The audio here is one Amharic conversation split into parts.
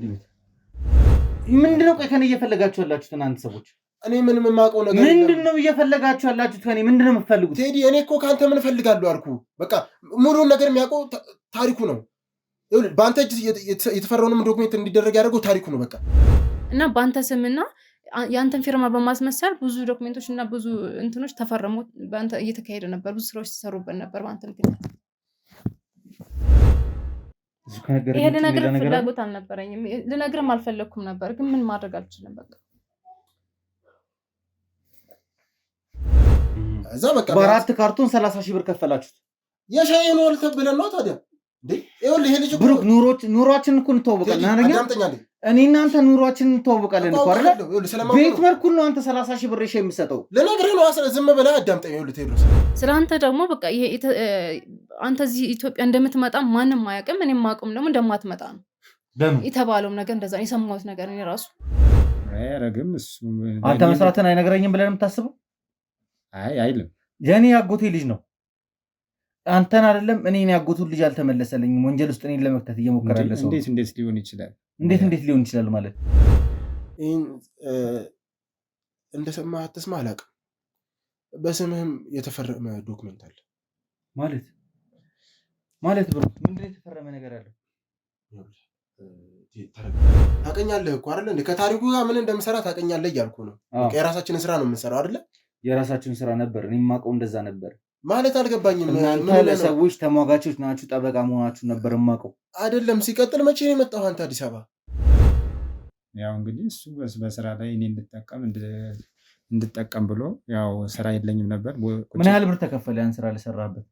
ቤት ምንድነው? ቆይ ከኔ እየፈለጋችሁ ያላችሁት እናንተ ሰዎች? እኔ ምንም የማውቀው ነገር ምንድነው እየፈለጋችሁ ያላችሁት ከኔ? ምንድነው የምትፈልጉት? ቴዲ እኔ እኮ ካንተ ምን እፈልጋለሁ አልኩ። በቃ ሙሉውን ነገር የሚያውቀው ታሪኩ ነው። በአንተ እጅ የተፈረውንም ዶክሜንት እንዲደረግ ያደረገው ታሪኩ ነው። በቃ እና በአንተ ስምና ያንተን ፊርማ በማስመሰል ብዙ ዶክሜንቶች እና ብዙ እንትኖች ተፈረሙ። በአንተ እየተካሄደ ነበር፣ ብዙ ስራዎች ተሰሩበት ነበር በአንተ ምክንያት። ይሄ ልነግርህ ፍላጎት አልነበረኝም፣ ልነግርህም አልፈለግኩም ነበር፣ ግን ምን ማድረግ አልችልም። በቃ እዛ በቃ በአራት ካርቶን 30 ሺህ ብር ከፈላችሁት። የሻይ ነው አልተብለን ነው ታዲያ እንዴ? ይሄ ልጅ ብሩክ ኑሯችን እኮ እንተዋወቃለን አይደል? እኔ እናንተ ኑሯችን እንተዋወቃለን እኮ አይደል? ቤት መልኩን ነው አንተ 30 ሺህ ብር የምትሰጠው። ለነገርህ ነው ዝም ብለህ አዳምጠኝ። ይኸውልህ ቴዎድሮስ፣ ስለአንተ ደግሞ በቃ አንተ እዚህ ኢትዮጵያ እንደምትመጣ ማንም አያውቅም። እኔም ማውቅም ደግሞ እንደማትመጣ ነው የተባለውም ነገር እንደዛ ነው የሰማሁት ነገር። እኔ ራሱ አያረግም እሱ። አንተ መስራትን አይነግረኝም ብለህ የምታስበው? አይልም። የኔ ያጎቴ ልጅ ነው። አንተን አይደለም እኔን ያጎቱን ልጅ አልተመለሰልኝም። ወንጀል ውስጥ እኔን ለመክተት እየሞከረ ያለ ሰው እንዴት ሊሆን ይችላል? እንዴት ሊሆን ይችላል ማለት ይሄን እንደሰማህ አትስማ አላውቅም። በስምህም የተፈረመ ዶክመንት አለ ማለት ብሩ ምንድን ነው የተፈረመ ነገር አለ? ታውቀኛለህ እኮ አይደል እንዴ? ከታሪኩ ጋር ምን እንደምሰራ ታውቀኛለህ እያልኩ ነው። የራሳችንን ስራ ነው የምንሰራው አይደለ? የራሳችን ስራ ነበር። እኔ የማውቀው እንደዛ ነበር ማለት አልገባኝም። እናንተ ለሰዎች ተሟጋቾች ናችሁ፣ ጠበቃ መሆናችሁ ነበር የማውቀው አይደለም። ሲቀጥል መቼ ነው የመጣው አንተ አዲስ አበባ? ያው እንግዲህ እሱ በስራ ላይ እኔ እንድጠቀም ብሎ ያው ስራ የለኝም ነበር። ምን ያህል ብር ተከፈለ ያን ስራ ለሰራበት?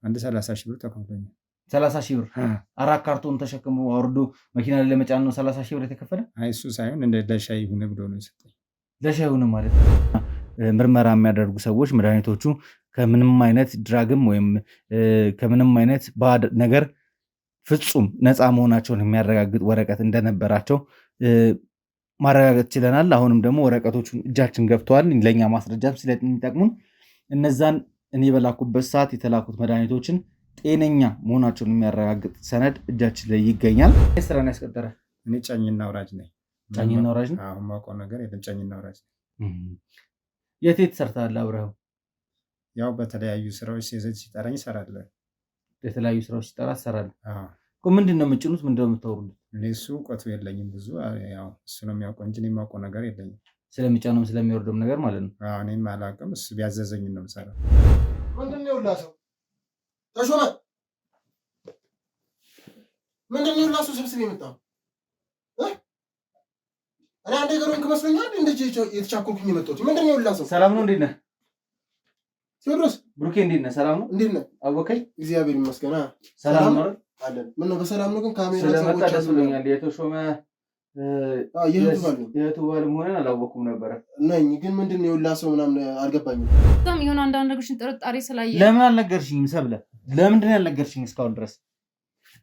አንድ 30 ሺህ ብር ተከፈለኝ። 30 ሺህ ብር አራት ካርቶን ተሸክሞ አውርዶ መኪና ላይ ለመጫን ነው 30 ሺህ ብር የተከፈለ? አይ እሱ ሳይሆን እንደ ለሻይ ሆነ ብሎ ነው የሰጠኝ። ለሻይ ሆነ ማለት ምርመራ የሚያደርጉ ሰዎች መድኃኒቶቹ ከምንም አይነት ድራግም ወይም ከምንም አይነት ባድ ነገር ፍጹም ነፃ መሆናቸውን የሚያረጋግጥ ወረቀት እንደነበራቸው ማረጋገጥ ችለናል። አሁንም ደግሞ ወረቀቶቹን እጃችን ገብተዋል። ለእኛ ማስረጃም ስለሚጠቅሙን እነዛን እኔ በላኩበት ሰዓት የተላኩት መድኃኒቶችን ጤነኛ መሆናቸውን የሚያረጋግጥ ሰነድ እጃችን ላይ ይገኛል። ስራን ያስቀጠረ እኔ ጫኝና አውራጅ ነኝ። ጫኝና አውራጅ ነው? አሁን ማውቀው ነገር የለም። ጫኝና አውራጅ የት ሰርተሃል አብረኸው? ያው በተለያዩ ስራዎች ሲጠራኝ እሰራለሁ። የተለያዩ ስራዎች ሲጠራ ትሰራለህ? ምንድን ነው የምጭኑት? ምንድን ነው የምታወሩት? እኔ እሱ እውቀቱ የለኝም ብዙ። ያው እሱ ነው የሚያውቀው እንጂ እኔ የማውቀው ነገር የለኝም። ስለሚጫነውም ስለሚወርደውም ነገር ማለት ነው። እኔም አላውቅም። እሱ ቢያዘዘኝ ነው የምሰራው። ምንድን ነው የሁላ ሰው ተሾመ? ምንድን ነው የሁላ ሰው ስብስብ የመጣው? እኔ አንዴ ገሮኝ ከመስሎኛል እንደዚህ የተቻኮልኩኝ የመጣሁት። ምንድን ነው የሁላ ሰው? ሰላም ነው? እንዴት ነህ ቴዎድሮስ? ብሩኬ እንዴት ነህ? ሰላም ነው? እንዴት ነህ? አወቀኝ። እግዚአብሔር ይመስገን። ሰላም ነው አለን። ምን ነው በሰላም ነው? ግን ካሜራ ስለመጣ ደስ ብሎኛል። የተሾመ የቱ ባል መሆንን አላወኩም ነበረ ነኝ። ግን ምንድን ነው የሁላ ሰው ምናምን አልገባኝም። በጣም የሆነ አንዳንድ ነገሮችን ጥርጣሬ ስላየ ለምን አልነገርሽኝም? ሰብለ ለምንድን ነው ያልነገርሽኝ እስካሁን ድረስ?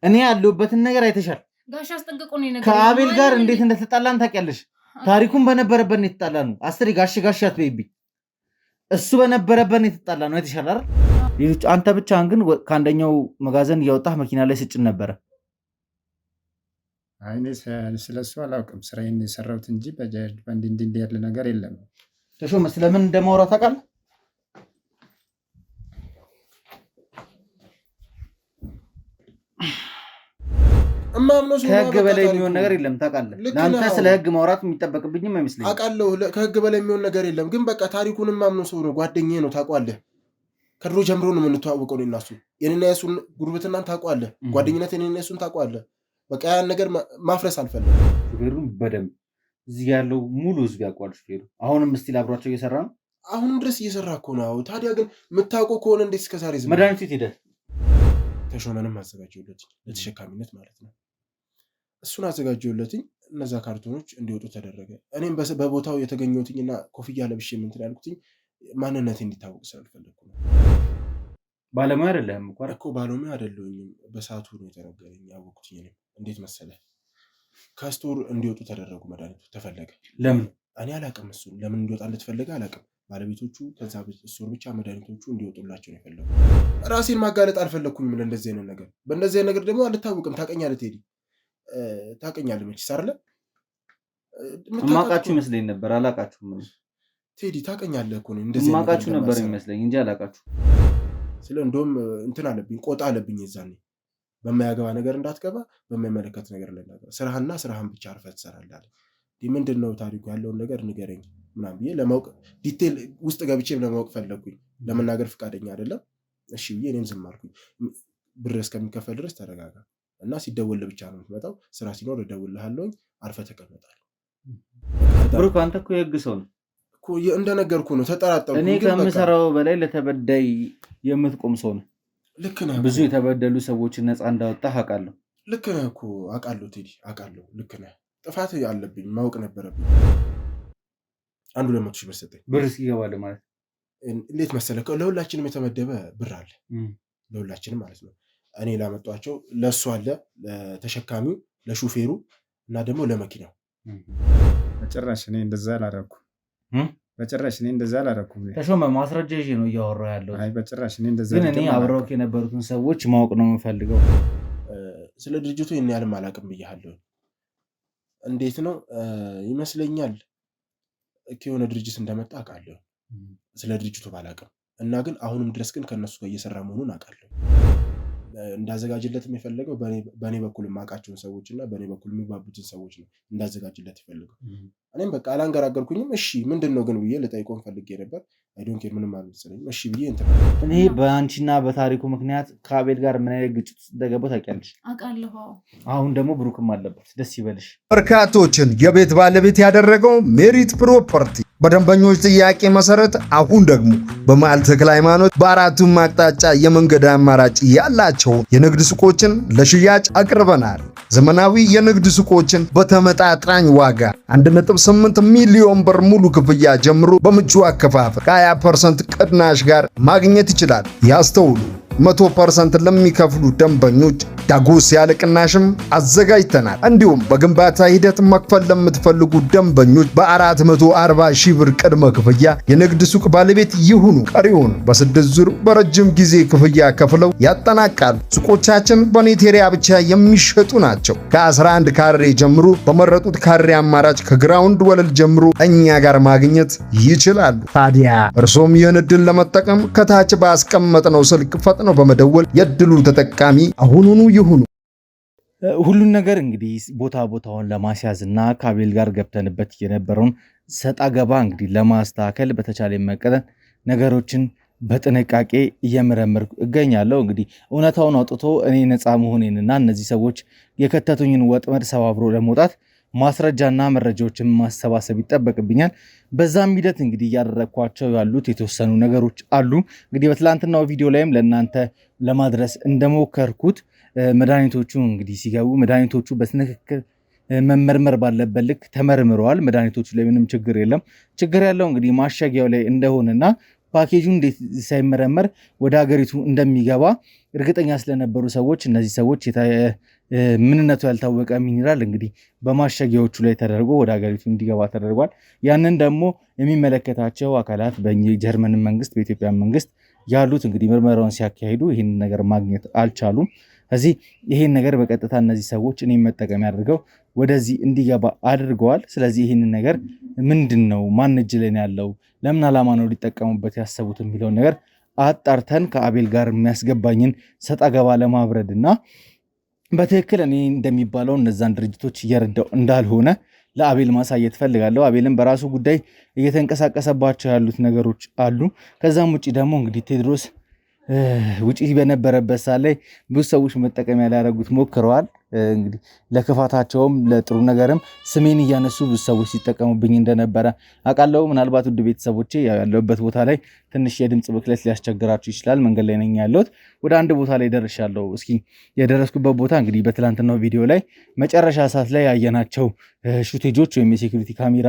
እኔ ያለሁበትን ነገር አይተሻል። ጋሽ አስጠንቅቆ ነው የነገረኝ። ከአቤል ጋር እንዴት እንደተጣላን ታውቂያለሽ። ታሪኩን በነበረበት ነው የተጣላ ነው። አስሬ ጋሽ አትበይብኝ። እሱ በነበረበት ነው የተጣላ ነው። አይተሻል አይደል? ሌሎች አንተ ብቻህን ግን ከአንደኛው መጋዘን እያወጣህ መኪና ላይ ስጭን ነበረ። እኔ ስለሱ አላውቅም። ስራዬን የሰራሁት እንጂ እንዲህ ያለ ነገር የለም። ተሾመ ስለምን እንደማውራት ታውቃለህ? ከህግ በላይ የሚሆን ነገር የለም ታውቃለህ። ለአንተ ስለ ህግ ማውራት የሚጠበቅብኝም አይመስለኝም። አውቃለሁ ከህግ በላይ የሚሆን ነገር የለም። ግን በቃ ታሪኩን የማምነው ሰው ነው። ጓደኛዬ ነው። ታውቀዋለህ። ከድሮ ጀምሮ ነው የምንተዋወቀው። እኔና እሱ የኔና የሱን ጉርብትናን ታውቀዋለህ። ጓደኝነት የኔና የሱን ታውቀዋለህ። በቃ ያን ነገር ማፍረስ አልፈልግም። ሹፌሩን በደንብ እዚህ ያለው ሙሉ ህዝብ ያውቀዋል። ሹፌሩ አሁንም እስቲል አብሯቸው እየሰራ ነው። አሁንም ድረስ እየሰራ እኮ ነው። ታዲያ ግን የምታውቀው ከሆነ እንዴት እስከዛሬ ዝም? መድኃኒቱ የት ሄደ? ተሾመንም አዘጋጀሁለት ለተሸካሚነት ማለት ነው። እሱን አዘጋጀሁለትኝ። እነዛ ካርቶኖች እንዲወጡ ተደረገ። እኔም በቦታው የተገኘሁትኝና ኮፍያ ለብሼ እንትን ያልኩትኝ ማንነቴ እንዲታወቅ ስላልፈለግኩ ነው። ባለሙያ አይደለህም እኮ። ባለሙያ አይደለሁኝም። በሰዓቱ ነው የተነገረኝ ያወቅኩትኝ። እኔም እንዴት መሰለህ ከስቶር እንዲወጡ ተደረጉ። መድኃኒቱ ተፈለገ። ለምን? እኔ አላውቅም። እሱን ለምን እንዲወጣ እንደተፈለገ አላውቅም። ባለቤቶቹ ከዛ ስቶር ብቻ መድኃኒቶቹ እንዲወጡላቸው ነው የፈለጉ። ራሴን ማጋለጥ አልፈለግኩኝም ለእንደዚህ አይነት ነገር። በእንደዚህ አይነት ነገር ደግሞ አልታወቅም። ታውቀኛለህ ቴዲ። ታውቀኛለህ መቼስ አይደለ? ማቃችሁ ይመስለኝ ነበር አላቃችሁም። ቴዲ ታውቀኛለህ እኮ ነው እንደዚህ ማቃችሁ ነበር ይመስለኝ እንጂ አላቃችሁ። እንደውም እንትን አለብኝ ቆጣ አለብኝ የዛኔ በማያገባ ነገር እንዳትገባ በማይመለከት ነገር ላይ እንዳትገባ ስራህና ስራህን ብቻ አርፈህ ትሰራለህ አለ። ምንድነው ታሪኩ ያለውን ነገር ንገረኝ ምናምን ብዬ ለማወቅ ዲቴል ውስጥ ገብቼ ለማወቅ ፈለኩኝ። ለመናገር ፍቃደኛ አይደለም። እሺ ብዬ እኔም ዝም አልኩኝ። ብር እስከሚከፈል ድረስ ተረጋጋ እና ሲደወልልህ ብቻ ነው የምትመጣው፣ ስራ ሲኖር እደውልልሃለሁ፣ አርፈህ ተቀመጣለህ። ብሩክ አንተ እኮ የህግ ሰው ነው እኮ እንደነገርኩ ነው። ተጠራጠርኩ። እኔ ከምሰራው በላይ ለተበዳይ የምትቆም ሰው ነው። ልክ ነህ። ብዙ የተበደሉ ሰዎችን ነፃ እንዳወጣህ አውቃለሁ። ልክ ነህ እኮ አውቃለሁ ቴዲ አውቃለሁ። ልክ ነህ። ጥፋት አለብኝ ማወቅ ነበረብኝ። 100,000 ብር ሰጠኝ። ብር እስኪገባልህ ማለት እንዴት መሰለህ? ለሁላችንም የተመደበ ብር አለ። ለሁላችንም ማለት ነው። እኔ ላመጧቸው ለእሱ አለ፣ ለተሸካሚው፣ ለሹፌሩ እና ደግሞ ለመኪናው። በጭራሽ እኔ እንደዛ አላደረኩም። ተሾመ ማስረጃ ይዤ ነው እያወራሁ ያለው። አይ በጭራሽ እኔ እንደዛ ግን እኔ አብረውክ የነበሩትን ሰዎች ማወቅ ነው የምፈልገው። ስለ ድርጅቱ ይህን ያህልም አላውቅም ብያለሁ። እንዴት ነው ይመስለኛል ከሆነ ድርጅት እንደመጣ አውቃለሁ። ስለ ድርጅቱ ባላውቅም እና ግን አሁንም ድረስ ግን ከነሱ ጋር እየሰራ መሆኑን አውቃለሁ። እንዳዘጋጅለትም የፈለገው በእኔ በኩል የማውቃቸውን ሰዎች እና በእኔ በኩል የሚግባቡትን ሰዎች ነው እንዳዘጋጅለት የፈለገው። እኔም በቃ አላንገራገርኩኝም። እሺ ምንድን ነው ግን ብዬ ልጠይቆም ፈልጌ ነበር። አይዶን ኬር ምንም አልመሰለኝም። እሺ ብዬ እኔ በአንቺና በታሪኩ ምክንያት ከአቤል ጋር ምን አይነት ግጭት እንደገባሁ ታውቂያለሽ? አውቃለሁ። አሁን ደግሞ ብሩክም አለበት። ደስ ይበልሽ። በርካቶችን የቤት ባለቤት ያደረገው ሜሪት ፕሮፐርቲ በደንበኞች ጥያቄ መሰረት አሁን ደግሞ በመሃል ተክለ ሃይማኖት በአራቱም አቅጣጫ የመንገድ አማራጭ ያላቸው የንግድ ሱቆችን ለሽያጭ አቅርበናል። ዘመናዊ የንግድ ሱቆችን በተመጣጣኝ ዋጋ 1.8 ሚሊዮን ብር ሙሉ ክፍያ ጀምሮ በምቹ አከፋፈል ከ20% ቅናሽ ጋር ማግኘት ይችላል። ያስተውሉ፣ 100% ለሚከፍሉ ደንበኞች ዳጎስ ያለ ቅናሽም አዘጋጅተናል። እንዲሁም በግንባታ ሂደት መክፈል ለምትፈልጉ ደንበኞች በ440 ሺህ ብር ቅድመ ክፍያ የንግድ ሱቅ ባለቤት ይሁኑ። ቀሪውን በ6 ዙር በረጅም ጊዜ ክፍያ ከፍለው ያጠናቃሉ። ሱቆቻችን በኔቴሪያ ብቻ የሚሸጡ ናቸው። ከ11 ካሬ ጀምሮ በመረጡት ካሬ አማራጭ ከግራውንድ ወለል ጀምሮ እኛ ጋር ማግኘት ይችላሉ። ታዲያ እርሶም ይህን ዕድል ለመጠቀም ከታች ባስቀመጥነው ስልክ ፈጥነው በመደወል የዕድሉ ተጠቃሚ አሁኑኑ ይሁኑ። ሁሉን ነገር እንግዲህ ቦታውን ለማስያዝ እና ከአቤል ጋር ገብተንበት የነበረውን ሰጣ ገባ እንግዲህ ለማስተካከል በተቻለ መጠን ነገሮችን በጥንቃቄ እየመረመርኩ እገኛለሁ። እንግዲህ እውነታውን አውጥቶ እኔ ነፃ መሆኔንና እነዚህ ሰዎች የከተቱኝን ወጥመድ ሰባብሮ ለመውጣት ማስረጃና መረጃዎችን ማሰባሰብ ይጠበቅብኛል። በዛም ሂደት እንግዲህ እያደረግኳቸው ያሉት የተወሰኑ ነገሮች አሉ። እንግዲህ በትላንትናው ቪዲዮ ላይም ለእናንተ ለማድረስ እንደሞከርኩት መድኃኒቶቹ እንግዲህ ሲገቡ መድኃኒቶቹ በትክክል መመርመር ባለበት ልክ ተመርምረዋል። መድኃኒቶቹ ላይ ምንም ችግር የለም። ችግር ያለው እንግዲህ ማሸጊያው ላይ እንደሆነና ፓኬጁ እንዴት ሳይመረመር ወደ ሀገሪቱ እንደሚገባ እርግጠኛ ስለነበሩ ሰዎች እነዚህ ሰዎች ምንነቱ ያልታወቀ ሚኒራል እንግዲህ በማሸጊያዎቹ ላይ ተደርጎ ወደ ሀገሪቱ እንዲገባ ተደርጓል። ያንን ደግሞ የሚመለከታቸው አካላት በጀርመን መንግስት፣ በኢትዮጵያ መንግስት ያሉት እንግዲህ ምርመራውን ሲያካሂዱ ይህን ነገር ማግኘት አልቻሉም። እዚህ ይህን ነገር በቀጥታ እነዚህ ሰዎች እኔ መጠቀም ያደርገው ወደዚህ እንዲገባ አድርገዋል። ስለዚህ ይህንን ነገር ምንድን ነው፣ ማን እጅ ላይ ያለው፣ ለምን ዓላማ ነው ሊጠቀሙበት ያሰቡት የሚለውን ነገር አጣርተን ከአቤል ጋር የሚያስገባኝን ሰጣ ገባ ለማብረድ እና በትክክል እኔ እንደሚባለው እነዛን ድርጅቶች እየረዳው እንዳልሆነ ለአቤል ማሳየት ፈልጋለሁ። አቤልን በራሱ ጉዳይ እየተንቀሳቀሰባቸው ያሉት ነገሮች አሉ። ከዛም ውጭ ደግሞ እንግዲህ ቴድሮስ ውጪ በነበረበት ሰዓት ላይ ብዙ ሰዎች መጠቀሚያ ሊያደርጉት ሞክረዋል። እንግዲህ ለክፋታቸውም ለጥሩ ነገርም ስሜን እያነሱ ብዙ ሰዎች ሲጠቀሙብኝ እንደነበረ አውቃለሁ። ምናልባት ውድ ቤተሰቦቼ ያለሁበት ቦታ ላይ ትንሽ የድምፅ ብክለት ሊያስቸግራችሁ ይችላል። መንገድ ላይ ነኝ ያለሁት። ወደ አንድ ቦታ ላይ ደርሻለሁ። እስኪ የደረስኩበት ቦታ እንግዲህ በትላንትናው ቪዲዮ ላይ መጨረሻ ሰዓት ላይ ያየናቸው ሹቴጆች ወይም የሴኩሪቲ ካሜራ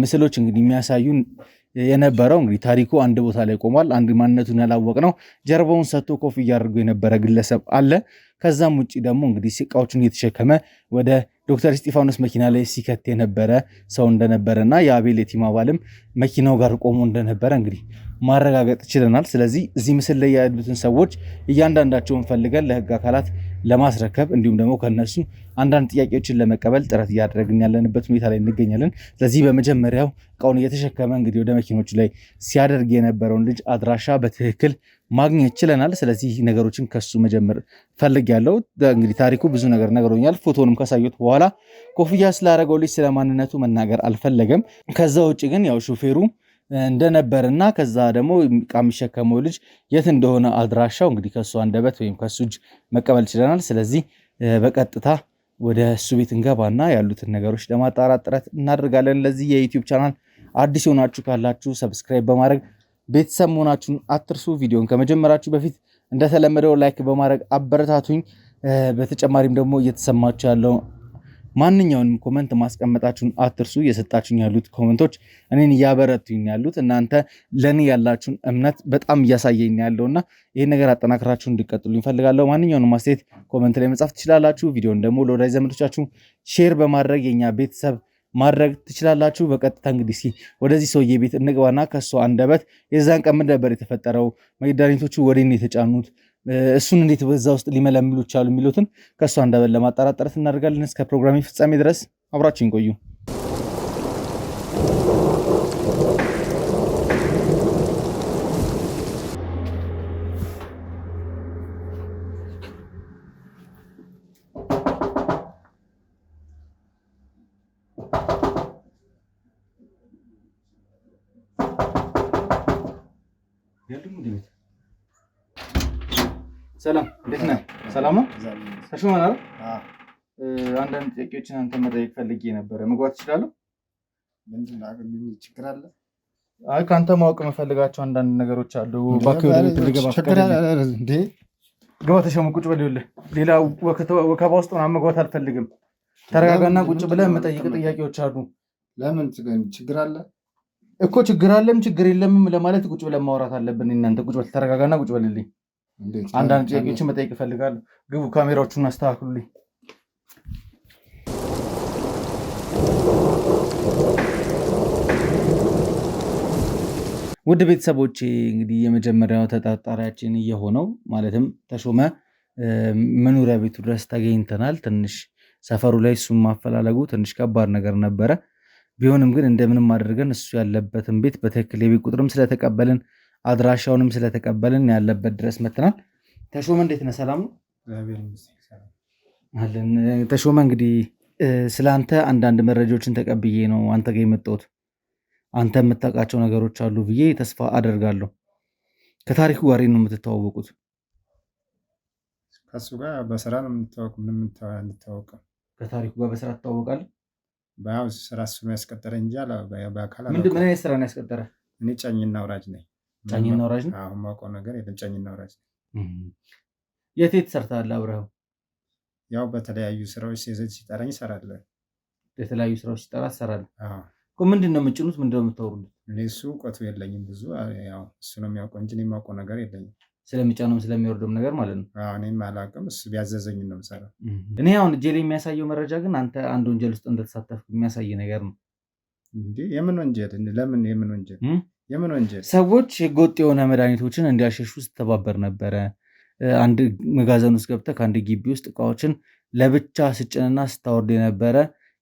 ምስሎች እንግዲህ የሚያሳዩን የነበረው እንግዲህ ታሪኩ አንድ ቦታ ላይ ቆሟል። አንድ ማንነቱን ያላወቅ ነው ጀርባውን ሰጥቶ ኮፍያ አድርጎ የነበረ ግለሰብ አለ። ከዛም ውጭ ደግሞ እንግዲህ እቃዎቹን እየተሸከመ ወደ ዶክተር እስጢፋኖስ መኪና ላይ ሲከት የነበረ ሰው እንደነበረና የአቤል የቲም አባልም መኪናው ጋር ቆሞ እንደነበረ እንግዲህ ማረጋገጥ ችለናል። ስለዚህ እዚህ ምስል ላይ ያሉትን ሰዎች እያንዳንዳቸውን ፈልገን ለህግ አካላት ለማስረከብ እንዲሁም ደግሞ ከነሱ አንዳንድ ጥያቄዎችን ለመቀበል ጥረት እያደረግን ያለንበት ሁኔታ ላይ እንገኛለን። ስለዚህ በመጀመሪያው እቃውን እየተሸከመ እንግዲህ ወደ መኪኖቹ ላይ ሲያደርግ የነበረውን ልጅ አድራሻ በትክክል ማግኘት ችለናል። ስለዚህ ነገሮችን ከሱ መጀመር ፈልጌያለሁ። እንግዲህ ታሪኩ ብዙ ነገር ነግሮኛል። ፎቶንም ካሳየሁት በኋላ ኮፍያ ስላደረገው ልጅ ስለማንነቱ መናገር አልፈለገም። ከዛ ውጭ ግን ያው ሹፌሩ እንደነበርና ከዛ ደግሞ ዕቃ የሚሸከመው ልጅ የት እንደሆነ አድራሻው እንግዲህ ከሱ አንደበት ወይም ከሱ እጅ መቀበል ችለናል። ስለዚህ በቀጥታ ወደ እሱ ቤት እንገባና ያሉትን ነገሮች ለማጣራት ጥረት እናደርጋለን። ለዚህ የዩቲዩብ ቻናል አዲስ የሆናችሁ ካላችሁ ሰብስክራይብ በማድረግ ቤተሰብ መሆናችሁን አትርሱ። ቪዲዮን ከመጀመራችሁ በፊት እንደተለመደው ላይክ በማድረግ አበረታቱኝ። በተጨማሪም ደግሞ እየተሰማችሁ ያለው ማንኛውንም ኮመንት ማስቀመጣችሁን አትርሱ። እየሰጣችሁኝ ያሉት ኮመንቶች እኔን እያበረቱኝ ያሉት እናንተ ለእኔ ያላችሁን እምነት በጣም እያሳየኝ ያለውና ይህን ነገር አጠናክራችሁ እንዲቀጥሉ ይፈልጋለሁ። ማንኛውንም አስተያየት ኮመንት ላይ መጻፍ ትችላላችሁ። ቪዲዮን ደግሞ ለወዳጅ ዘመዶቻችሁ ሼር በማድረግ የኛ ቤተሰብ ማድረግ ትችላላችሁ። በቀጥታ እንግዲህ እስኪ ወደዚህ ሰውዬ ቤት እንግባና ከሱ አንደበት የዛን ቀን ምን ነበር የተፈጠረው፣ መድኃኒቶቹ ወዴት ነው የተጫኑት፣ እሱን እንዴት በዛ ውስጥ ሊመለምሉ ቻሉ የሚሉትን ከሱ አንደበት ለማጣራት ጥረት እናደርጋለን። እስከ ፕሮግራሚ ፍጻሜ ድረስ አብራችሁን ቆዩ። ሰላም፣ እንዴት ነህ? ሰላም ነው? ተሾመን አይደል? አንዳንድ ጥያቄዎችን አንተ መጠየቅ ፈልጌ ነበረ። መግባት ትችላለህ? ችግር አለ? አይ ከአንተ ማወቅ የምፈልጋቸው አንዳንድ ነገሮች አሉ። እባክህ ወደ ቤት ልገባ እንዴ? ግባ፣ ተሾመ፣ ቁጭ በል። ይኸውልህ ሌላ ወከባ ውስጥ ምናምን መግባት አልፈልግም። ተረጋጋና ቁጭ ብለህ የምጠይቅ ጥያቄዎች አሉ። ለምን ችግር አለ እኮ? ችግር አለም ችግር የለምም ለማለት ቁጭ ብለን ማውራት አለብን። እናንተ ቁጭ በል፣ ተረጋጋና ቁጭ በልልኝ። አንዳንድ ጥያቄዎችን መጠየቅ እፈልጋለሁ። ግቡ፣ ካሜራዎቹን አስተካክሉልኝ። ውድ ቤተሰቦች እንግዲህ የመጀመሪያው ተጠርጣሪያችን የሆነው ማለትም ተሾመ መኖሪያ ቤቱ ድረስ ተገኝተናል። ትንሽ ሰፈሩ ላይ እሱን ማፈላለጉ ትንሽ ከባድ ነገር ነበረ። ቢሆንም ግን እንደምንም አድርገን እሱ ያለበትን ቤት በትክክል የቤት ቁጥርም ስለተቀበልን አድራሻውንም ስለተቀበልን ያለበት ድረስ መጥተናል። ተሾመ እንዴት ነህ? ሰላም ነው? ተሾመ እንግዲህ ስለአንተ አንዳንድ መረጃዎችን ተቀብዬ ነው አንተ ጋር የመጣሁት። አንተ የምታውቃቸው ነገሮች አሉ ብዬ ተስፋ አደርጋለሁ። ከታሪኩ ጋር ነው የምትተዋወቁት? ከሱ ጋር በስራ ነው የምንተዋወቀው። ከታሪኩ ጋር በስራ ትተዋወቃለህ? በያው ስራ እሱ ነው ያስቀጠረ እንጂ በአካል ምን አይነት ስራ ነው ያስቀጠረ? እኔ ጫኝና አውራጅ ነኝ። ጫኝና አውራጅ ነው? አሁን የማውቀው ነገር የለም። ጫኝና አውራጅ ነኝ። የት ሰርተሃል አብረኸው? ያው በተለያዩ ስራዎች ሲጠራኝ እሰራለሁ። የተለያዩ ስራዎች ሲጠራ ትሰራለህ? ምንድን ነው የምጭኑት? ምንድን ነው የምታወሩት? እኔ እሱ እውቀቱ የለኝም ብዙ። ያው እሱ ነው የሚያውቀው እንጂ እኔ የማውቀው ነገር የለኝም። ስለሚጫነውም ስለሚወርደውም ነገር ማለት ነው። እኔም አላውቅም። እሱ ቢያዘዘኝ ነው የምሰራው። እኔ አሁን እጄ ላይ የሚያሳየው መረጃ ግን አንተ አንድ ወንጀል ውስጥ እንደተሳተፍክ የሚያሳይ ነገር ነው። እንዴ የምን ወንጀል? ለምን የምን ወንጀል? የምን ወንጀል? ሰዎች ህገወጥ የሆነ መድኃኒቶችን እንዲያሸሹ ስትተባበር ነበረ። አንድ መጋዘን ውስጥ ገብተህ ከአንድ ግቢ ውስጥ እቃዎችን ለብቻ ስጭንና ስታወርድ የነበረ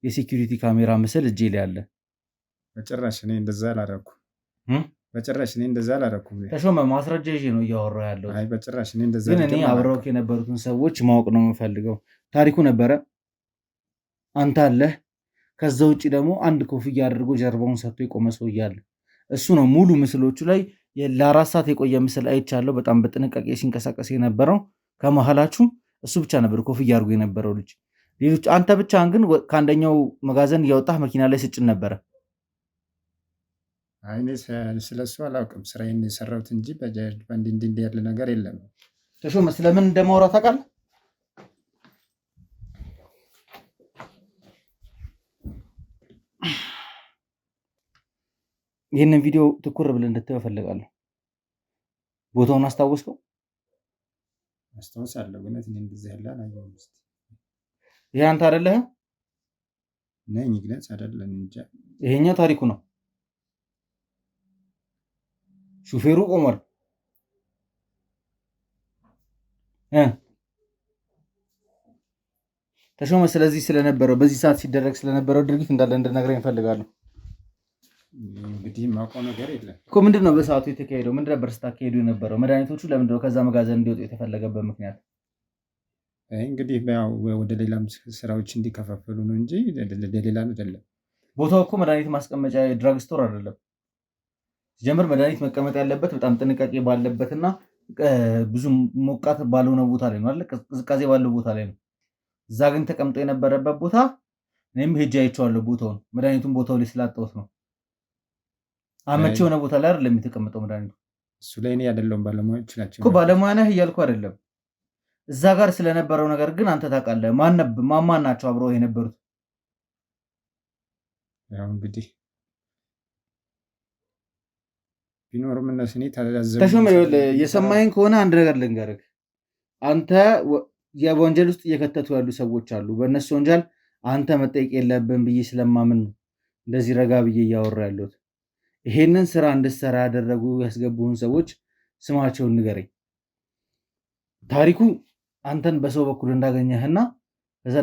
የሴኪሪቲ ካሜራ ምስል እጄ ላይ አለ። በጭራሽ እኔ እንደዛ አላደረኩም። በጭራሽ እኔ እንደዛ አላደረኩም። ተሾመ ማስረጃ ይዤ ነው እያወራሁ ያለው። አይ በጭራሽ እኔ እንደዛ ግን እኔ አብረውክ የነበሩትን ሰዎች ማወቅ ነው የምፈልገው። ታሪኩ ነበረ፣ አንተ አለህ። ከዛ ውጭ ደግሞ አንድ ኮፍያ አድርጎ ጀርባውን ሰጥቶ የቆመ ሰውዬ አለ። እሱ ነው ሙሉ ምስሎቹ ላይ ለ4 ሰዓት የቆየ ምስል አይቻለሁ። በጣም በጥንቃቄ ሲንቀሳቀስ የነበረው ከመሀላችሁ እሱ ብቻ ነበር ኮፍያ አድርጎ የነበረው ልጅ። ሌሎች አንተ ብቻህን ግን ከአንደኛው መጋዘን እያወጣህ መኪና ላይ ስጭን ነበረ። እኔ ስለሱ አላውቅም። ስራዬን የሰራሁት እንጂ እንዲህ ያለ ነገር የለም። ተሾመ ስለምን እንደማውራ ታውቃለህ? ይህንን ቪዲዮ ትኩር ብለህ እንድታየው እፈልጋለሁ። ቦታውን አስታወስከው? አስታውሳለሁ፣ ግን እኔ እንደዚህ ያለ አላየሁም። ይሄ አንተ አይደለህ? ነኝ ግለጽ አይደለም እንጂ ይሄኛው ታሪኩ ነው። ሹፌሩ ቆሟል። ተሾመ ስለዚህ ስለነበረው በዚህ ሰዓት ሲደረግ ስለነበረው ድርጊት እንዳለ እንድነግረኝ እፈልጋለሁ። እንግዲህ የማውቀው ነገር የለም እኮ ምንድን ነው በሰዓቱ የተካሄደው? ምንድን ነበር ስታካሄዱ የነበረው? መድኃኒቶቹ ለምንድን ነው ከዛ መጋዘን እንዲወጡ የተፈለገበት ምክንያት? እንግዲህ ወደ ሌላም ስራዎች እንዲከፋፈሉ ነው እንጂ ለሌላ አይደለም። ቦታው እኮ መድኃኒት ማስቀመጫ የድራግ ስቶር አይደለም። ሲጀምር መድኃኒት መቀመጥ ያለበት በጣም ጥንቃቄ ባለበትና ብዙ ሞቃት ባልሆነ ቦታ ላይ ነው አይደል? ቅዝቃዜ ባለው ቦታ ላይ ነው። እዛ ግን ተቀምጦ የነበረበት ቦታ እኔም ሄጄ አይቼዋለሁ። ቦታውን መድኃኒቱን ቦታው ላይ ስላጣሁት ነው። አመቺ የሆነ ቦታ ላይ አይደለም የተቀመጠው መድኃኒቱ። እሱ ላይ እኔ አይደለሁም፣ ባለሙያዎች ናቸው እኮ። ባለሙያ ነህ እያልኩ አይደለም። እዛ ጋር ስለነበረው ነገር ግን አንተ ታውቃለህ። ማን ናቸው አብረው የነበሩት? ያው እንግዲህ ቢኖርም እነሱ እኔ ተሾመ የሰማኸኝ ከሆነ አንድ ነገር ልንገርህ። አንተ የወንጀል ውስጥ እየከተቱ ያሉ ሰዎች አሉ። በእነሱ ወንጀል አንተ መጠየቅ የለብን ብዬ ስለማምን ነው እንደዚህ ረጋ ብዬ እያወራ ያለሁት። ይሄንን ስራ እንድትሰራ ያደረጉ ያስገቡህን ሰዎች ስማቸውን ንገረኝ። ታሪኩ አንተን በሰው በኩል እንዳገኘህና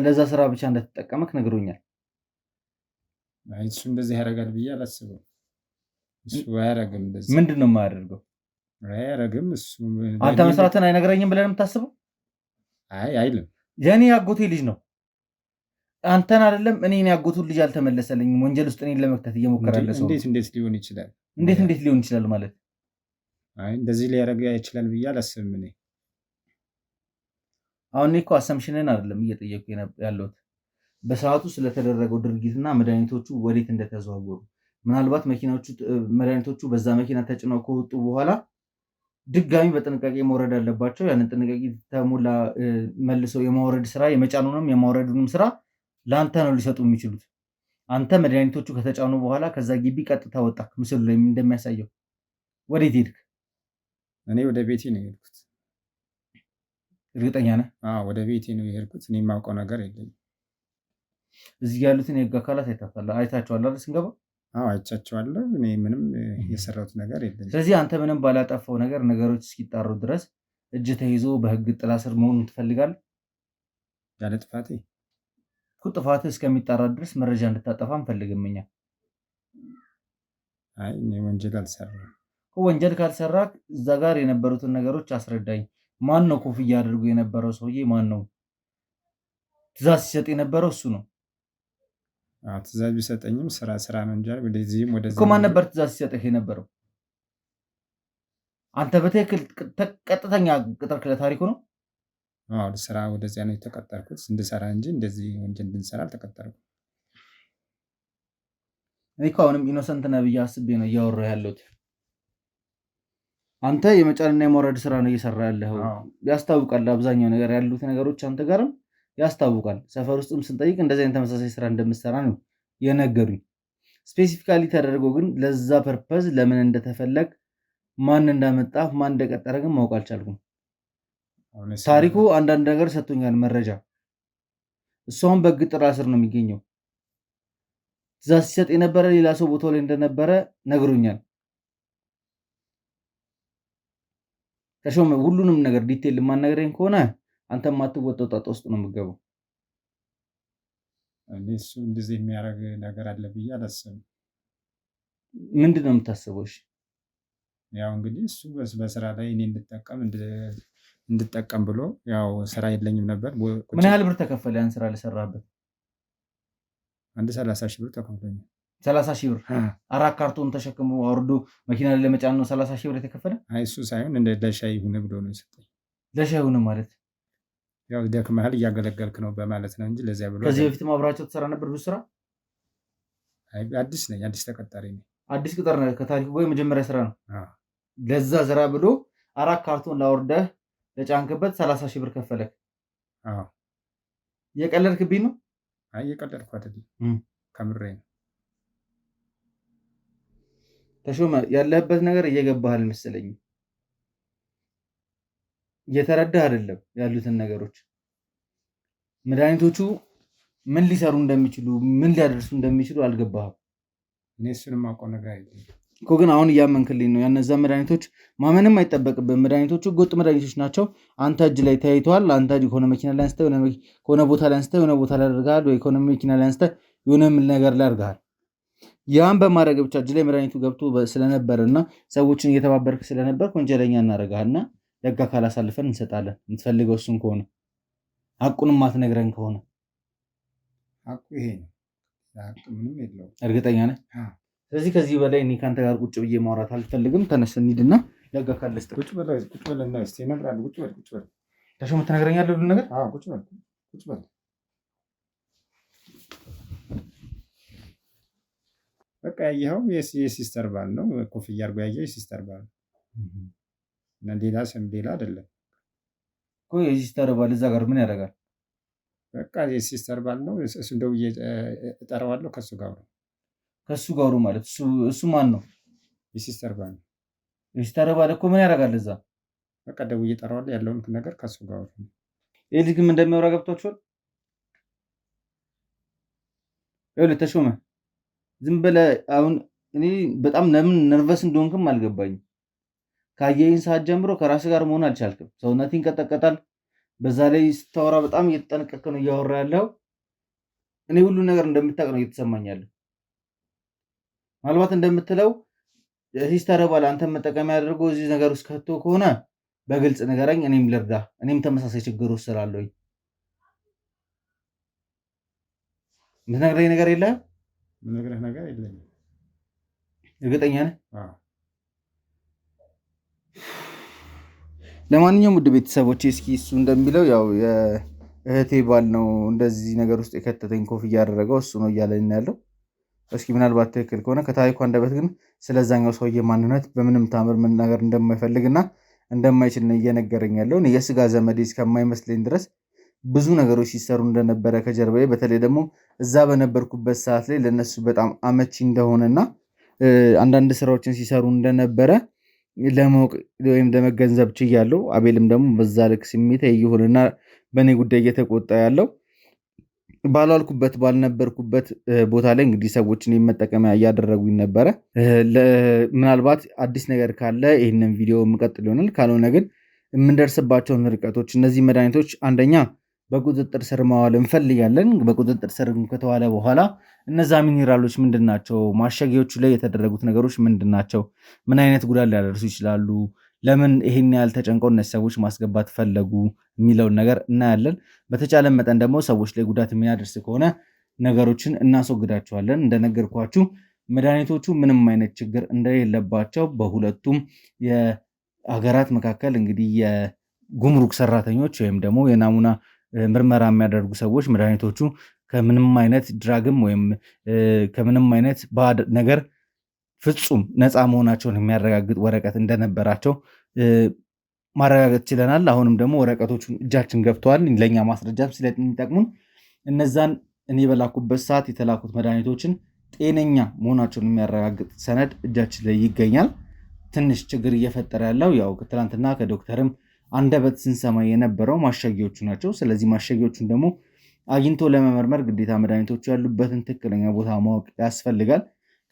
ለዛ ስራ ብቻ እንደተጠቀመክ ነግሮኛል። እሱ እንደዚህ ያደርጋል ብዬ አላስብም። እሱ አያደርግም። እንደዚህ ምንድን ነው የማያደርገው? አያደርግም። እሱ አንተ መስራትን አይነግረኝም ብለን የምታስበው? አይልም። የኔ ያጎቴ ልጅ ነው። አንተን አይደለም እኔን ያጎቱን ልጅ አልተመለሰልኝም። ወንጀል ውስጥ እኔን ለመክተት እየሞከረ ያለ ሰው እንዴት ሊሆን ይችላል? እንዴት ሊሆን ይችላል ማለት? እንደዚህ ሊያደርግ ይችላል ብዬ አላስብም እኔ። አሁን እኮ አሰምሽንን አይደለም እየጠየቁ ያለሁት በሰዓቱ ስለተደረገው ድርጊትና መድኃኒቶቹ ወዴት እንደተዘዋወሩ፣ ምናልባት መድኃኒቶቹ በዛ መኪና ተጭነው ከወጡ በኋላ ድጋሚ በጥንቃቄ መውረድ አለባቸው። ያንን ጥንቃቄ ተሞላ መልሰው የማውረድ ስራ የመጫኑንም የማውረዱንም ስራ ለአንተ ነው ሊሰጡ የሚችሉት። አንተ መድኃኒቶቹ ከተጫኑ በኋላ ከዛ ግቢ ቀጥታ ወጣ። ምስሉ ላይ እንደሚያሳየው ወዴት ሄድክ? እኔ ወደ ቤቴ ነው የሄድኩት። እርግጠኛ ነህ? ወደ ቤቴ ነው የሄድኩት። እኔ የማውቀው ነገር የለኝም። እዚህ ያሉትን የህግ አካላት አይታቸዋል አይደል? ስንገባ አይቻቸዋለሁ። እኔ ምንም የሰራሁት ነገር የለኝም። ስለዚህ አንተ ምንም ባላጠፋው ነገር ነገሮች እስኪጣሩ ድረስ እጅ ተይዞ በህግ ጥላ ስር መሆኑን ትፈልጋለህ? ያለ ጥፋቴ ጥፋትህ እስከሚጣራ ድረስ መረጃ እንድታጠፋ አንፈልግም እኛ። እኔ ወንጀል አልሰራም። ወንጀል ካልሰራ እዛ ጋር የነበሩትን ነገሮች አስረዳኝ። ማን ነው ኮፍያ አድርጎ የነበረው ሰውዬ? ማን ነው ትእዛዝ ሲሰጥ የነበረው? እሱ ነው። ትእዛዝ ቢሰጠኝም ስራ ነው እንጂ ወደዚህም እኮ ማን ነበር ትእዛዝ ሲሰጥህ የነበረው? አንተ በትክክል ቀጥተኛ ቅጥር ለታሪኩ ነው? ስራ ወደዚያ ነው የተቀጠርኩት እንድሰራ እንጂ እንደዚህ ወንጀል እንድንሰራ አልተቀጠርኩም። እኔ እኮ አሁንም ኢኖሰንት ነህ ብዬ አስቤ ነው እያወራሁ ያለሁት። አንተ የመጫንና የማውረድ ስራ ነው እየሰራ ያለው። ያስታውቃል። አብዛኛው ነገር ያሉት ነገሮች አንተ ጋርም ያስታውቃል። ሰፈር ውስጥም ስንጠይቅ እንደዚህ አይነት ተመሳሳይ ስራ እንደምትሰራ ነው የነገሩኝ። ስፔሲፊካሊ ተደርጎ ግን ለዛ ፐርፐዝ ለምን እንደተፈለግ ማን እንዳመጣ ማን እንደቀጠረ ግን ማወቅ አልቻልኩም። ታሪኩ አንዳንድ ነገር ሰጥቶኛል መረጃ። እሷም በሕግ ጥላ ስር ነው የሚገኘው። ትእዛዝ ሲሰጥ የነበረ ሌላ ሰው ቦታው ላይ እንደነበረ ነግሮኛል። ተሾመ ሁሉንም ነገር ዲቴል የማነግረኝ ከሆነ አንተ የማትወጣው ጣጣ ውስጥ ነው የምትገባው። እሱ እንደዚህ የሚያደርግ ነገር አለ ብዬ አላስብም። ምንድን ነው የምታስበው? እሺ ያው እንግዲህ እሱ በስራ ላይ እኔ እንድጠቀም ብሎ ያው ስራ የለኝም ነበር። ምን ያህል ብር ተከፈለ ያን ስራ ለሰራበት? 30 ሺህ ብር ተከፍሎኛል። 30 ሺህ ብር 4 ካርቶን ተሸክሞ አውርዶ መኪና ላይ ለመጫን ነው 30 ሺህ ብር የተከፈለ? እሱ ሳይሆን እንደ ለሻይ ሁነ ብሎ ነው የሰጠኝ። ለሻይ ሁነ ማለት ያው ደክመሃል እያገለገልክ ነው በማለት ነው እንጂ ለዚያ ብሎ። ከዚህ በፊት አብራቸው ተሰራ ነበር ብዙ ስራ? አዲስ ነኝ፣ አዲስ ተቀጣሪ ነኝ። አዲስ ቅጥር ነው። ከታሪኩ ጋር የመጀመሪያ ስራ ነው። ለዛ ስራ ብሎ 4 ካርቶን ላወርደህ ለጫንክበት 30 ሺህ ብር ከፈለክ? የቀለድክብኝ ነው? የቀለድኩ አይደለም፣ ከምሬ ነው። ተሾመ ያለህበት ነገር እየገባህ አልመሰለኝም። እየተረዳህ አይደለም ያሉትን ነገሮች። መድኃኒቶቹ ምን ሊሰሩ እንደሚችሉ ምን ሊያደርሱ እንደሚችሉ አልገባህም። እኔ እሱንም አውቀው ነገር አይደለም። እኮ ግን አሁን እያመንክልኝ ነው። ያነዛ መድኃኒቶች ማመንም አይጠበቅብን። መድኃኒቶቹ ህገወጥ መድኃኒቶች ናቸው። አንተ እጅ ላይ ተያይተዋል። አንተ እጅ ከሆነ መኪና ላይ አንስተህ ከሆነ ቦታ ላይ አንስተህ የሆነ ቦታ ላይ አድርገሃል፣ ወይ ከሆነ መኪና ላይ አንስተህ የሆነ ነገር ላይ አድርገሃል። ያን በማድረግ ብቻ እጅ ላይ መድኃኒቱ ገብቶ ስለነበረ እና ሰዎችን እየተባበርክ ስለነበር ወንጀለኛ እናደርግሃልና ለህግ አካል አሳልፈን እንሰጣለን። የምትፈልገው እሱን ከሆነ ሐቁንም ማትነግረን ከሆነ ሐቁ ይሄ ነው። ሐቁ ምንም የለውም። እርግጠኛ ነህ? ስለዚህ ከዚህ በላይ እኔ ከአንተ ጋር ቁጭ ብዬ ማውራት አልፈልግም። ተነስ እንሂድና ለህግ አካል ልስጥ። ቁጭ በልና እስኪ እነግርሃለሁ። ቁጭ በል ተሾመ፣ ትነግረኛለህ ሁሉን ነገር? አዎ ቁጭ በል። በቃ ያየኸው የሲስተር ባል ነው። ኮፍያ አድርጎ ያየኸው የሲስተር ባል ነው እና ሌላ ስም ሌላ አይደለም እኮ። የሲስተር ባል እዛ ጋር ምን ያደርጋል? በቃ የሲስተር ባል ነው። እሱ ደውዬ እጠራዋለሁ። ከእሱ ጋር ነው። ከእሱ ጋሩ ማለት እሱ ማን ነው? የሲስተር ባል ነው። የሲስተር ባል እኮ ምን ያደርጋል እዛ? በቃ ደውዬ እጠራዋለሁ። ያለውን ነገር ከእሱ ጋር ነው። ይህ ልጅ ግን እንደሚያወራ ገብቷችኋል? ይኸውልህ ተሾመ፣ ዝም ብለህ አሁን እኔ በጣም ለምን ነርቨስ እንደሆንክም አልገባኝም። ካየኸኝ ሰዓት ጀምሮ ከራስ ጋር መሆን አልቻልክም። ሰውነት ይንቀጠቀጣል። በዛ ላይ ስታወራ በጣም እየተጠነቀቅክ ነው እያወራ ያለው። እኔ ሁሉ ነገር እንደምታውቅ ነው እየተሰማኝ ያለው። ምናልባት እንደምትለው ሲስተር ባል አንተን መጠቀሚያ አድርጎ እዚህ ነገር ውስጥ ከቶ ከሆነ በግልጽ ንገረኝ፣ እኔም ልርዳ። እኔም ተመሳሳይ ችግር ውስጥ ስላለሁኝ የምትነግረኝ ነገር የለህም? የምነግርህ ነገር የለኝም። እርግጠኛ ነህ? ለማንኛውም ውድ ቤተሰቦች እስኪ እሱ እንደሚለው ያው የእህቴ ባል ነው እንደዚህ ነገር ውስጥ የከተተኝ፣ ኮፍያ ያደረገው እሱ ነው እያለን ያለው። እስኪ ምናልባት ትክክል ከሆነ ከታሪኩ አንደበት ግን ስለዛኛው ሰውዬ ማንነት በምንም ታምር መናገር እንደማይፈልግና እንደማይችል ነው እየነገረኝ ያለው። የስጋ ዘመዴ እስከማይመስለኝ ድረስ ብዙ ነገሮች ሲሰሩ እንደነበረ ከጀርባዬ፣ በተለይ ደግሞ እዛ በነበርኩበት ሰዓት ላይ ለነሱ በጣም አመቺ እንደሆነና አንዳንድ ስራዎችን ሲሰሩ እንደነበረ ለማወቅ ወይም ለመገንዘብ ችያለሁ። አቤልም ደግሞ በዛ ልክ ስሜታዊ እየሆነና በእኔ ጉዳይ እየተቆጣ ያለው ባልዋልኩበት ባልነበርኩበት ቦታ ላይ እንግዲህ ሰዎችን የመጠቀሚያ እያደረጉኝ ነበረ። ምናልባት አዲስ ነገር ካለ ይህንን ቪዲዮ የምቀጥል ይሆናል። ካልሆነ ግን የምንደርስባቸውን ርቀቶች፣ እነዚህ መድኃኒቶች አንደኛ በቁጥጥር ስር ማዋል እንፈልጋለን። በቁጥጥር ስር ከተዋለ በኋላ እነዛ ሚኒራሎች ምንድን ናቸው? ማሸጊያዎቹ ላይ የተደረጉት ነገሮች ምንድን ናቸው? ምን አይነት ጉዳት ሊያደርሱ ይችላሉ? ለምን ይሄን ያህል ተጨንቀው እነዚህ ሰዎች ማስገባት ፈለጉ የሚለውን ነገር እናያለን። በተቻለ መጠን ደግሞ ሰዎች ላይ ጉዳት የሚያደርስ ከሆነ ነገሮችን እናስወግዳቸዋለን። እንደነገርኳችሁ መድኃኒቶቹ ምንም አይነት ችግር እንደሌለባቸው በሁለቱም የሀገራት መካከል እንግዲህ የጉምሩክ ሰራተኞች ወይም ደግሞ የናሙና ምርመራ የሚያደርጉ ሰዎች መድኃኒቶቹ ከምንም አይነት ድራግም ወይም ከምንም አይነት ባዕድ ነገር ፍጹም ነፃ መሆናቸውን የሚያረጋግጥ ወረቀት እንደነበራቸው ማረጋገጥ ችለናል። አሁንም ደግሞ ወረቀቶቹን እጃችን ገብተዋል። ለእኛ ማስረጃም ስለሚጠቅሙን እነዛን እኔ በላኩበት ሰዓት የተላኩት መድኃኒቶችን ጤነኛ መሆናቸውን የሚያረጋግጥ ሰነድ እጃችን ላይ ይገኛል። ትንሽ ችግር እየፈጠረ ያለው ያው ትናንትና ከዶክተርም አንደበት ስንሰማ የነበረው ማሸጊያዎቹ ናቸው። ስለዚህ ማሸጊያዎቹን ደግሞ አግኝቶ ለመመርመር ግዴታ መድኃኒቶቹ ያሉበትን ትክክለኛ ቦታ ማወቅ ያስፈልጋል።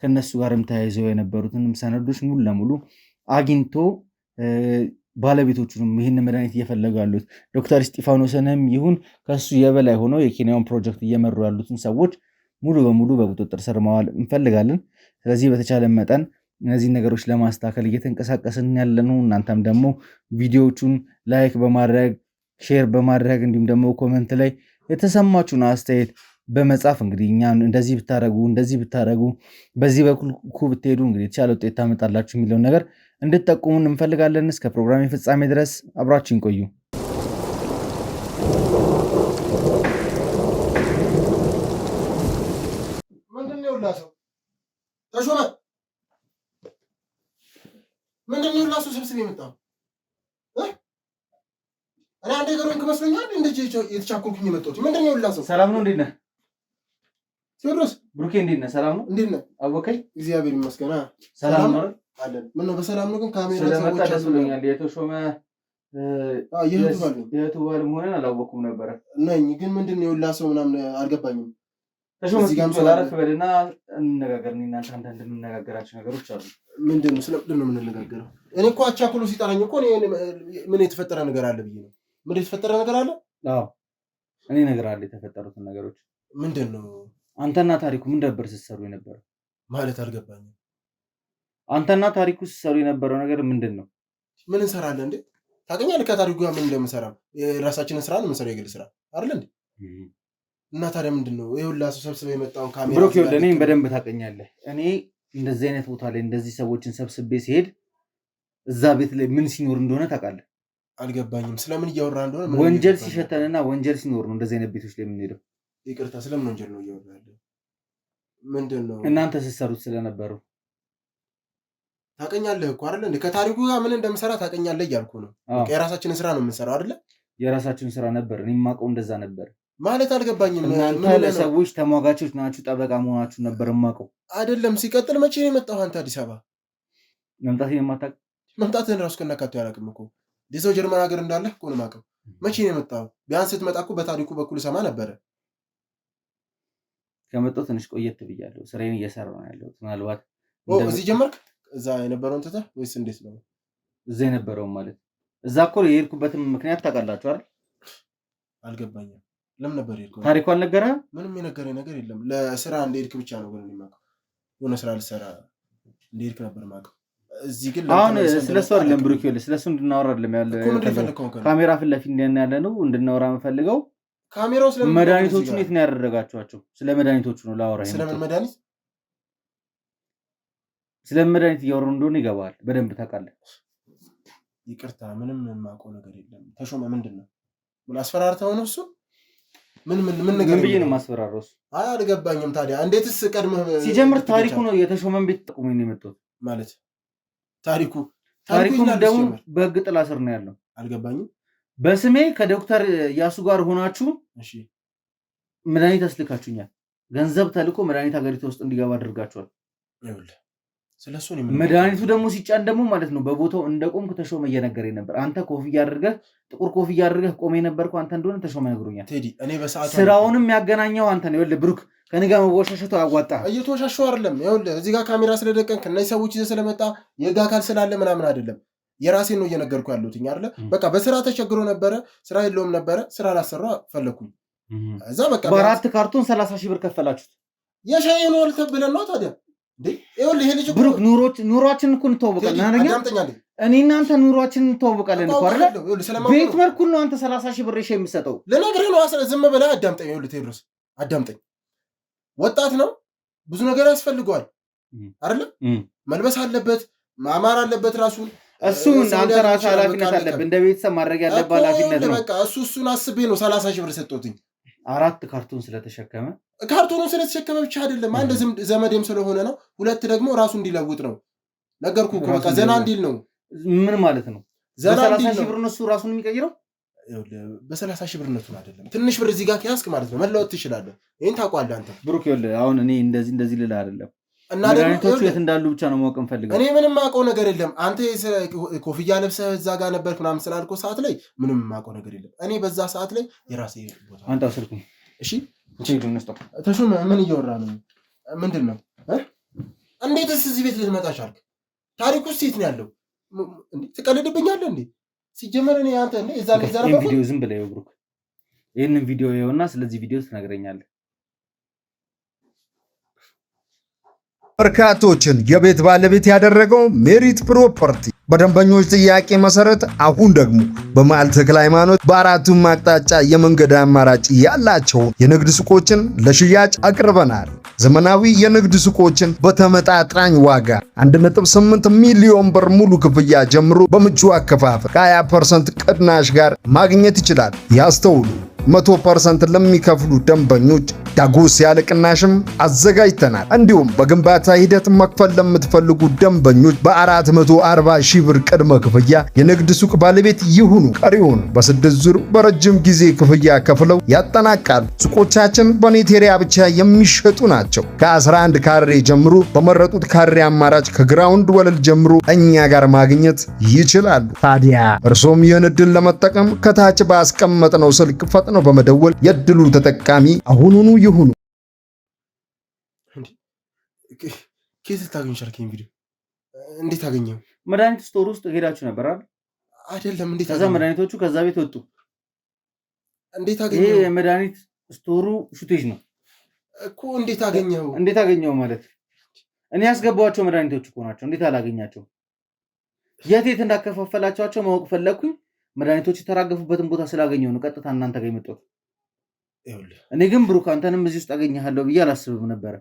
ከነሱ ጋርም ተያይዘው የነበሩትንም ሰነዶች ሙሉ ለሙሉ አግኝቶ ባለቤቶቹንም ይህን መድኃኒት እየፈለጉ ያሉት ዶክተር እስጢፋኖስንም ይሁን ከሱ የበላይ ሆነው የኬንያውን ፕሮጀክት እየመሩ ያሉትን ሰዎች ሙሉ በሙሉ በቁጥጥር ስር ማዋል እንፈልጋለን። ስለዚህ በተቻለ መጠን እነዚህ ነገሮች ለማስተካከል እየተንቀሳቀስን ያለ ነው። እናንተም ደግሞ ቪዲዮዎቹን ላይክ በማድረግ ሼር በማድረግ እንዲሁም ደግሞ ኮመንት ላይ የተሰማችሁን አስተያየት በመጻፍ እንግዲህ እኛን እንደዚህ ብታደረጉ በዚህ በኩል ብትሄዱ እንግዲህ የተሻለ ውጤት ታመጣላችሁ የሚለውን ነገር እንድትጠቁሙን እንፈልጋለን። እስከ ፕሮግራም ፍጻሜ ድረስ አብራችሁን ቆዩ። ምንድነው ላሱ ስብስብ የመጣው? እኔ አንዴ ገሮንክ መስሎኛል። እንደዚህ የተቻኮልኩኝ የመጣሁት ምንድነው ላሱ? ሰላም ነው? እንዴት ነህ ቴዎድሮስ? ብሩኬ እንዴት ነህ? ሰላም ነው? እንዴት ነህ? አወቀኝ። እግዚአብሔር ይመስገን። ሰላም ነው አለን። ምን ነው በሰላም ነው? ግን ካሜራ ስለመጣ ደስ ብሎኛል። የተሾመ የእህቱ ባል መሆንን አላወኩም ነበረ ነኝ። ግን ምንድነው ላሱ ምናምን አልገባኝም። እዚህ ጋር ሰላረፍ በልና እንነጋገር። እናንተ አንዳንድ የምንነጋገራቸው ነገሮች አሉ። ምንድነው? ስለምንድን ነው የምንነጋገረው? እኔ እኮ አቻኩሎ ሲጠራኝ እኮ ምን የተፈጠረ ነገር አለ ብዬ ነው። ምን የተፈጠረ ነገር አለ? አዎ እኔ ነገር አለ የተፈጠሩትን ነገሮች። ምንድነው? አንተና ታሪኩ ምን ነበር ስትሰሩ የነበረው? ማለት አልገባኝም። አንተና ታሪኩ ስትሰሩ የነበረው ነገር ምንድነው? ምን እንሰራለን እንዴ? ታውቀኛለህ ከታሪኩ ጋር ምን እንደምንሰራ የራሳችንን ስራ ነው የምንሰራው፣ የግል ስራ አይደል እንዴ? እና ታዲያ ምንድነው ይኸውልህ ሰብስበህ የመጣውን ካሜራ ብሩክ ይኸውልህ እኔን በደንብ ታውቀኛለህ። እኔ እንደዚህ አይነት ቦታ ላይ እንደዚህ ሰዎችን ሰብስቤ ሲሄድ እዛ ቤት ላይ ምን ሲኖር እንደሆነ ታውቃለህ። አልገባኝም። ስለምን እያወራህ እንደሆነ ወንጀል ሲሸተንና ወንጀል ሲኖር ነው እንደዚህ አይነት ቤቶች ላይ የምንሄደው። ይቅርታ፣ ስለምን ወንጀል ነው እያወራህ ያለው? ምንድነው? እናንተ ስትሰሩት ስለነበሩ ታውቀኛለህ እኮ አይደል እንዴ? ከታሪኩ ጋር ምን እንደምሰራ ታውቀኛለህ እያልኩ ነው። የራሳችንን ስራ ነው የምንሰራው አይደል? የራሳችንን ስራ ነበር። እኔ የማውቀው እንደዛ ነበር ማለት አልገባኝም። እናንተ ለሰዎች ተሟጋቾች ናችሁ፣ ጠበቃ መሆናችሁ ነበር የማውቀው አይደለም። ሲቀጥል መቼ ነው የመጣው አንተ አዲስ አበባ? መምጣትህን ራሱ ከናካቴ አላውቅም እኮ ሰው ጀርመን ሀገር እንዳለህ እኮ ነው የማውቀው። መቼ ነው የመጣው? ቢያንስ ስትመጣ እኮ በታሪኩ በኩል ሰማ ነበረ። ከመጣሁ ትንሽ ቆየት ብያለሁ። ስራዬን እየሰራሁ ነው ያለሁት። ምናልባት እዚህ ጀመርክ? እዛ የነበረውን ትተህ ወይስ እንዴት ነው? እዛ የነበረውን ማለት እዛ እኮ የሄድኩበትን ምክንያት ታውቃላችሁ አይደል? አልገባኝም። ለምን ነበር የሄድከው? ታሪኩ አልነገረህም? ምንም የነገረኝ ነገር የለም። ለስራ እንደሄድክ ብቻ ነው ግን የማውቀው። የሆነ ስራ ልሰራ እንደሄድክ ነበር የማውቀው። እዚህ ግን አሁን ስለሱ አይደለም ብሩክ፣ ይኸውልህ ስለሱ እንድናወራ አይደለም ያለ ካሜራ ፊት ለፊት ያለ ነው እንድናወራ የምፈልገው። ካሜራው ስለምን መድኃኒቶቹን የት ነው ያደረጋችኋቸው? ስለ መድኃኒቶቹ ነው ላወራ። ስለምን መድኃኒት? ስለምን መድኃኒት እያወራሁ እንደሆነ ይገባል። በደንብ ታውቃለህ። ይቅርታ፣ ምንም የማውቀው ነገር የለም። ተሾመ ምንድን ነው? ምን አስፈራርተው ነው? እሱ ምን ነገር ምን ብዬ ነው የማስፈራረው? እሱ አይ አልገባኝም። ታዲያ እንዴትስ ቀድመህ? ሲጀምር ታሪኩ ነው የተሾመን ቤት ጠቁመኝ ነው የመጣሁት ማለት ታሪኩ ደግሞ በህግ ጥላ ስር ነው ያለው። አልገባኝም። በስሜ ከዶክተር ያሱ ጋር ሆናችሁ እሺ መድኃኒት አስልካችሁኛል። ገንዘብ ተልኮ መድኃኒት ሀገሪቱ ውስጥ እንዲገባ አድርጋችኋል። ይኸውልህ ስለሱ መድኃኒቱ ደግሞ ሲጫን ደግሞ ማለት ነው በቦታው እንደቆምኩ ተሾመ እየነገረኝ ነበር። አንተ ኮፍያ አድርገህ ጥቁር ኮፍያ አድርገህ ቆመ የነበርከው አንተ እንደሆነ ተሾመ ነግሮኛል። ቴዲ እኔ በሰዓቱ ስራውንም ያገናኘው አንተ ነው። ይኸውልህ ብሩክ ከኔ ጋር መወሻሸቱ አያዋጣ። እየተወሻሸው አይደለም። ይኸውልህ እዚህ ጋር ካሜራ ስለደቀንክ እነዚህ ሰዎች ይዘህ ስለመጣ የህግ አካል ስላለ ምናምን አይደለም። የራሴን ነው እየነገርኩ ያለሁት አይደለ? በቃ በስራ ተቸግሮ ነበረ፣ ስራ የለውም ነበረ፣ ስራ ላሰራ ፈለኩኝ። እዛ በቃ በአራት ካርቶን 30 ሺህ ብር ከፈላችሁት። የሻይ ነው ብለን ነው ታዲያ እንዴ? ይኸውልህ ይሄ ልጅ ብሩክ ኑሯችን እኮ እንተዋወቃለን አይደል? እኔ እናንተ ኑሯችን እንተዋወቃለን እኮ አይደል? ቤት መልኩ ነው አንተ 30 ሺህ ብር ሻይ የምትሰጠው። ለነገርህ ነው። ዝም ብለህ አዳምጠኝ። ይኸውልህ ቴዎድሮስ አዳምጠኝ። ወጣት ነው፣ ብዙ ነገር ያስፈልገዋል አይደል? መልበስ አለበት፣ ማማር አለበት ራሱን። እሱ አንተ ራስህ ኃላፊነት አለብህ። እንደ ቤተሰብ ማድረግ ያለብህ ኃላፊነት ነው። በቃ እሱን አስቤ ነው 30 ሺህ ብር ሰጠሁትኝ። 4 ካርቶን ስለተሸከመ ካርቶኑን ስለተሸከመ ብቻ አይደለም፣ አንድ ዘመዴም ስለሆነ ነው፣ ሁለት ደግሞ ራሱ እንዲለውጥ ነው። ነገርኩህ እኮ በቃ ዘና እንዲል ነው። ምን ማለት ነው? በ30 ሺህ ብር ነው እሱ ራሱን የሚቀይረው። በ30 ሺህ ብርነቱን አይደለም፣ ትንሽ ብር እዚህ ጋር ከያዝክ ማለት ነው መለወጥ ትችላለህ። ይሄን ታውቀዋለህ አንተ ብሩክ። ይኸውልህ አሁን እኔ እንደዚህ ልልህ አይደለም። መድኃኒቶቹ የት እንዳሉ ብቻ ነው ማወቅ እንፈልጋለን። እኔ ምንም የማውቀው ነገር የለም። አንተ ኮፍያ ለብሰህ እዛ ጋር ነበርክ ምናምን ስላልከው ሰዓት ላይ ምንም የማውቀው ነገር የለም። እኔ በዛ ሰዓት ላይ የራሴ ቦታ አንተ ስልኩን እሺ ተሾመ ምን እያወራ ነው? ምንድን ነው? እንዴትስ እዚህ ቤት ልትመጣ ቻልክ? ታሪኩ ውስጥ የት ነው ያለው? ትቀልድብኛለህ እንዴ? ሲጀመር እኔ አንተ እንዴ እዛ ላይ ዘረበኩ። ቪዲዮ ዝም ብለህ ብሩክ፣ ይሄንን ቪዲዮ ይኸውና፣ ስለዚህ ቪዲዮ ትነግረኛለህ። በርካቶችን የቤት ባለቤት ያደረገው ሜሪት ፕሮፐርቲ በደንበኞች ጥያቄ መሰረት አሁን ደግሞ በመሃል ተክለ ሃይማኖት በአራቱም አቅጣጫ የመንገድ አማራጭ ያላቸው የንግድ ሱቆችን ለሽያጭ አቅርበናል። ዘመናዊ የንግድ ሱቆችን በተመጣጣኝ ዋጋ 1.8 ሚሊዮን ብር ሙሉ ክፍያ ጀምሮ በምቹ አከፋፈል ከ20% ቅናሽ ጋር ማግኘት ይችላል። ያስተውሉ፣ 100% ለሚከፍሉ ደንበኞች ዳጎስ ያለ ቅናሽም አዘጋጅተናል። እንዲሁም በግንባታ ሂደት መክፈል ለምትፈልጉ ደንበኞች በ440 ሺህ ብር ቅድመ ክፍያ የንግድ ሱቅ ባለቤት ይሁኑ። ቀሪውን በ6 ዙር በረጅም ጊዜ ክፍያ ከፍለው ያጠናቃሉ። ሱቆቻችን በኔቴሪያ ብቻ የሚሸጡ ናቸው። ከ11 ካሬ ጀምሮ በመረጡት ካሬ አማራጭ ከግራውንድ ወለል ጀምሮ እኛ ጋር ማግኘት ይችላሉ። ታዲያ እርሶም ይህን ዕድል ለመጠቀም ከታች ባስቀመጥነው ስልክ ፈጥነው በመደወል የዕድሉ ተጠቃሚ አሁኑኑ ይሁኑ። ከየት ልታገኙ ቻልከኝ? ቪዲዮ እንዴት አገኘው? መድኃኒት ስቶር ውስጥ ሄዳችሁ ነበር አይደል? አይደለም። እንዴት ከዛ መድኃኒቶቹ ከዛ ቤት ወጡ። እንዴት አገኘው? ይሄ የመድኃኒት ስቶሩ ሹቴጅ ነው እኮ። እንዴት አገኘው? እንዴት አገኘው ማለት እኔ ያስገባኋቸው መድኃኒቶች እኮ ናቸው። እንዴት አላገኛቸው? የት እንዳከፋፈላቸው ማወቅ ፈለግኩኝ። መድኃኒቶች የተራገፉበትን ቦታ ስላገኘው ነው ቀጥታ እናንተ ጋር የመጣሁት። እኔ ግን ብሩክ አንተንም እዚህ ውስጥ አገኘሃለሁ ብዬ አላስብም ነበረ።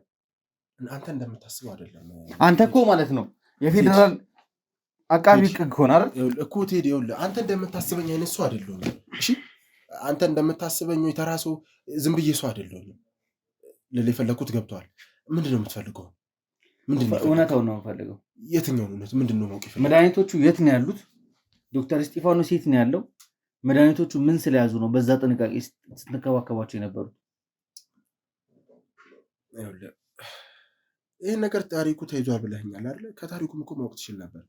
አንተ እንደምታስበው አይደለም። አንተ እኮ ማለት ነው የፌዴራል አቃቢ ሕግ ሆነ አይደል እኮ ቴዲ። አንተ እንደምታስበኝ አይነት ሰው አይደለሁም። እሺ አንተ እንደምታስበኝ የተራሱ ዝም ብዬ ሰው አይደለሁም። ለሌ ፈለኩት ገብቷል። ምንድነው የምትፈልገው? ምንድነው? እውነታውን ነው የምፈልገው። የትኛውን እውነት? ምንድነው ማወቅ ይፈልጋል? መድኃኒቶቹ የት ነው ያሉት? ዶክተር እስጢፋኖስ የት ነው ያለው? መድኃኒቶቹ ምን ስለያዙ ነው በዛ ጥንቃቄ ስትንከባከባቸው የነበሩት? ይህን ነገር ታሪኩ ተይዟል ብለኸኛል አይደል? ከታሪኩም እኮ ማወቅ ትችል ነበር።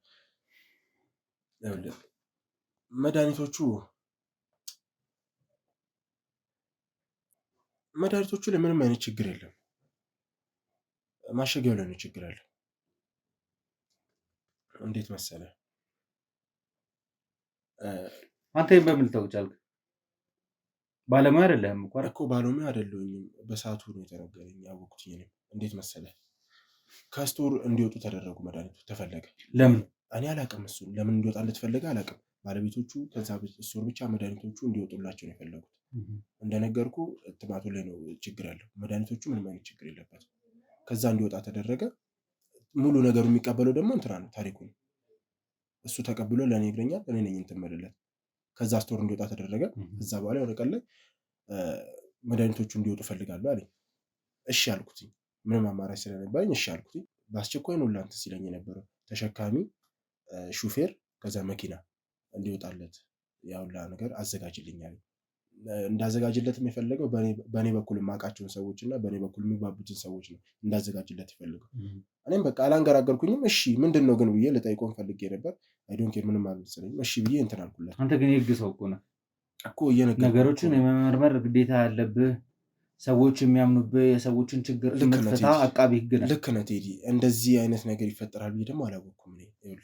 መድኃኒቶቹ ላይ ምንም አይነት ችግር የለም። ማሸጊያው ላይ ነው ችግር ያለው። እንዴት መሰለ? አንተ በምን ልታውቅ ቻልክ? ባለሙያ አይደለህም እኮ። ባለሙያ አይደለሁኝም። በሰዓቱ ነው የተነገረኝ ያወቅሁት። እንዴት መሰለ? ከስቶር እንዲወጡ ተደረጉ። መድኃኒቱ ተፈለገ። ለምን? እኔ አላውቅም። እሱ ለምን እንዲወጣ እንደተፈለገ አላውቅም። ባለቤቶቹ ከዛ ስቶር ብቻ መድኃኒቶቹ እንዲወጡላቸው ነው የፈለጉት። እንደነገርኩ እትማቱ ላይ ነው ችግር ያለው። መድኃኒቶቹ ምንም አይነት ችግር የለበትም። ከዛ እንዲወጣ ተደረገ። ሙሉ ነገሩ የሚቀበለው ደግሞ እንትና ነው፣ ታሪኩ ነው። እሱ ተቀብሎ ለእኔ ይግረኛል። እኔ ነኝ እንትን የምልለት። ከዛ ስቶር እንዲወጣ ተደረገ። ከዛ በኋላ የሆነ ቀን ላይ መድኃኒቶቹ እንዲወጡ ፈልጋለሁ አለኝ። እሺ አልኩት። ምንም አማራጭ ስለነበረኝ እሺ አልኩት። በአስቸኳይ ነው ላንተ ሲለኝ የነበረው ተሸካሚ፣ ሹፌር፣ ከዛ መኪና እንዲወጣለት ያውላ ነገር አዘጋጅልኝ አለኝ። እንዳዘጋጅለት የሚፈልገው በእኔ በኩል የማውቃቸውን ሰዎች እና በእኔ በኩል የሚግባቡትን ሰዎች ነው እንዳዘጋጅለት ይፈልገው። እኔም በቃ አላንገራገርኩኝም። እሺ ምንድን ነው ግን ብዬ ልጠይቀውን ፈልጌ ነበር። አይዶን ኬር ምንም አልመሰለኝም። እሺ ብዬ እንትን አልኩለት። አንተ ግን የህግ ሰው እኮ ነህ እኮ። ነገሮችን የመመርመር ግዴታ ያለብህ፣ ሰዎች የሚያምኑብህ፣ የሰዎችን ችግር የምትፈታ አቃቢ ህግ ነህ። ልክ ነህ ቴዲ። እንደዚህ አይነት ነገር ይፈጠራል ብዬ ደግሞ አላወቅኩም እኔ።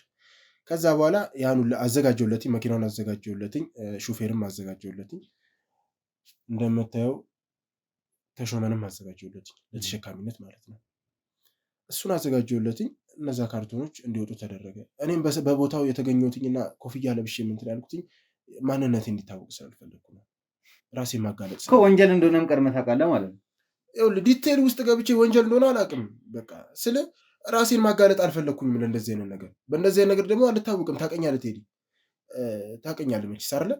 ከዛ በኋላ ያኑ አዘጋጀውለትኝ፣ መኪናውን አዘጋጀውለትኝ፣ ሹፌርም አዘጋጀውለትኝ። እንደምታየው ተሾመንም አዘጋጀውለትኝ፣ ለተሸካሚነት ማለት ነው። እሱን አዘጋጀውለትኝ። እነዛ ካርቶኖች እንዲወጡ ተደረገ። እኔም በቦታው የተገኘሁትኝና ኮፍያ ለብሼ እንትን ያልኩትኝ ማንነት እንዲታወቅ ስላልፈለግኩ ነው። ራሴ ማጋለጥ ወንጀል እንደሆነም ቀድመህ ታውቃለህ ማለት ነው። ዲቴል ውስጥ ገብቼ ወንጀል እንደሆነ አላውቅም። በቃ ስለ ራሴን ማጋለጥ አልፈለግኩኝም ለእንደዚህ አይነት ነገር። በእንደዚህ አይነት ነገር ደግሞ አልታወቅም። ታውቀኛለህ ቴዲ፣ ታውቀኛለህ መችስ አይደለ?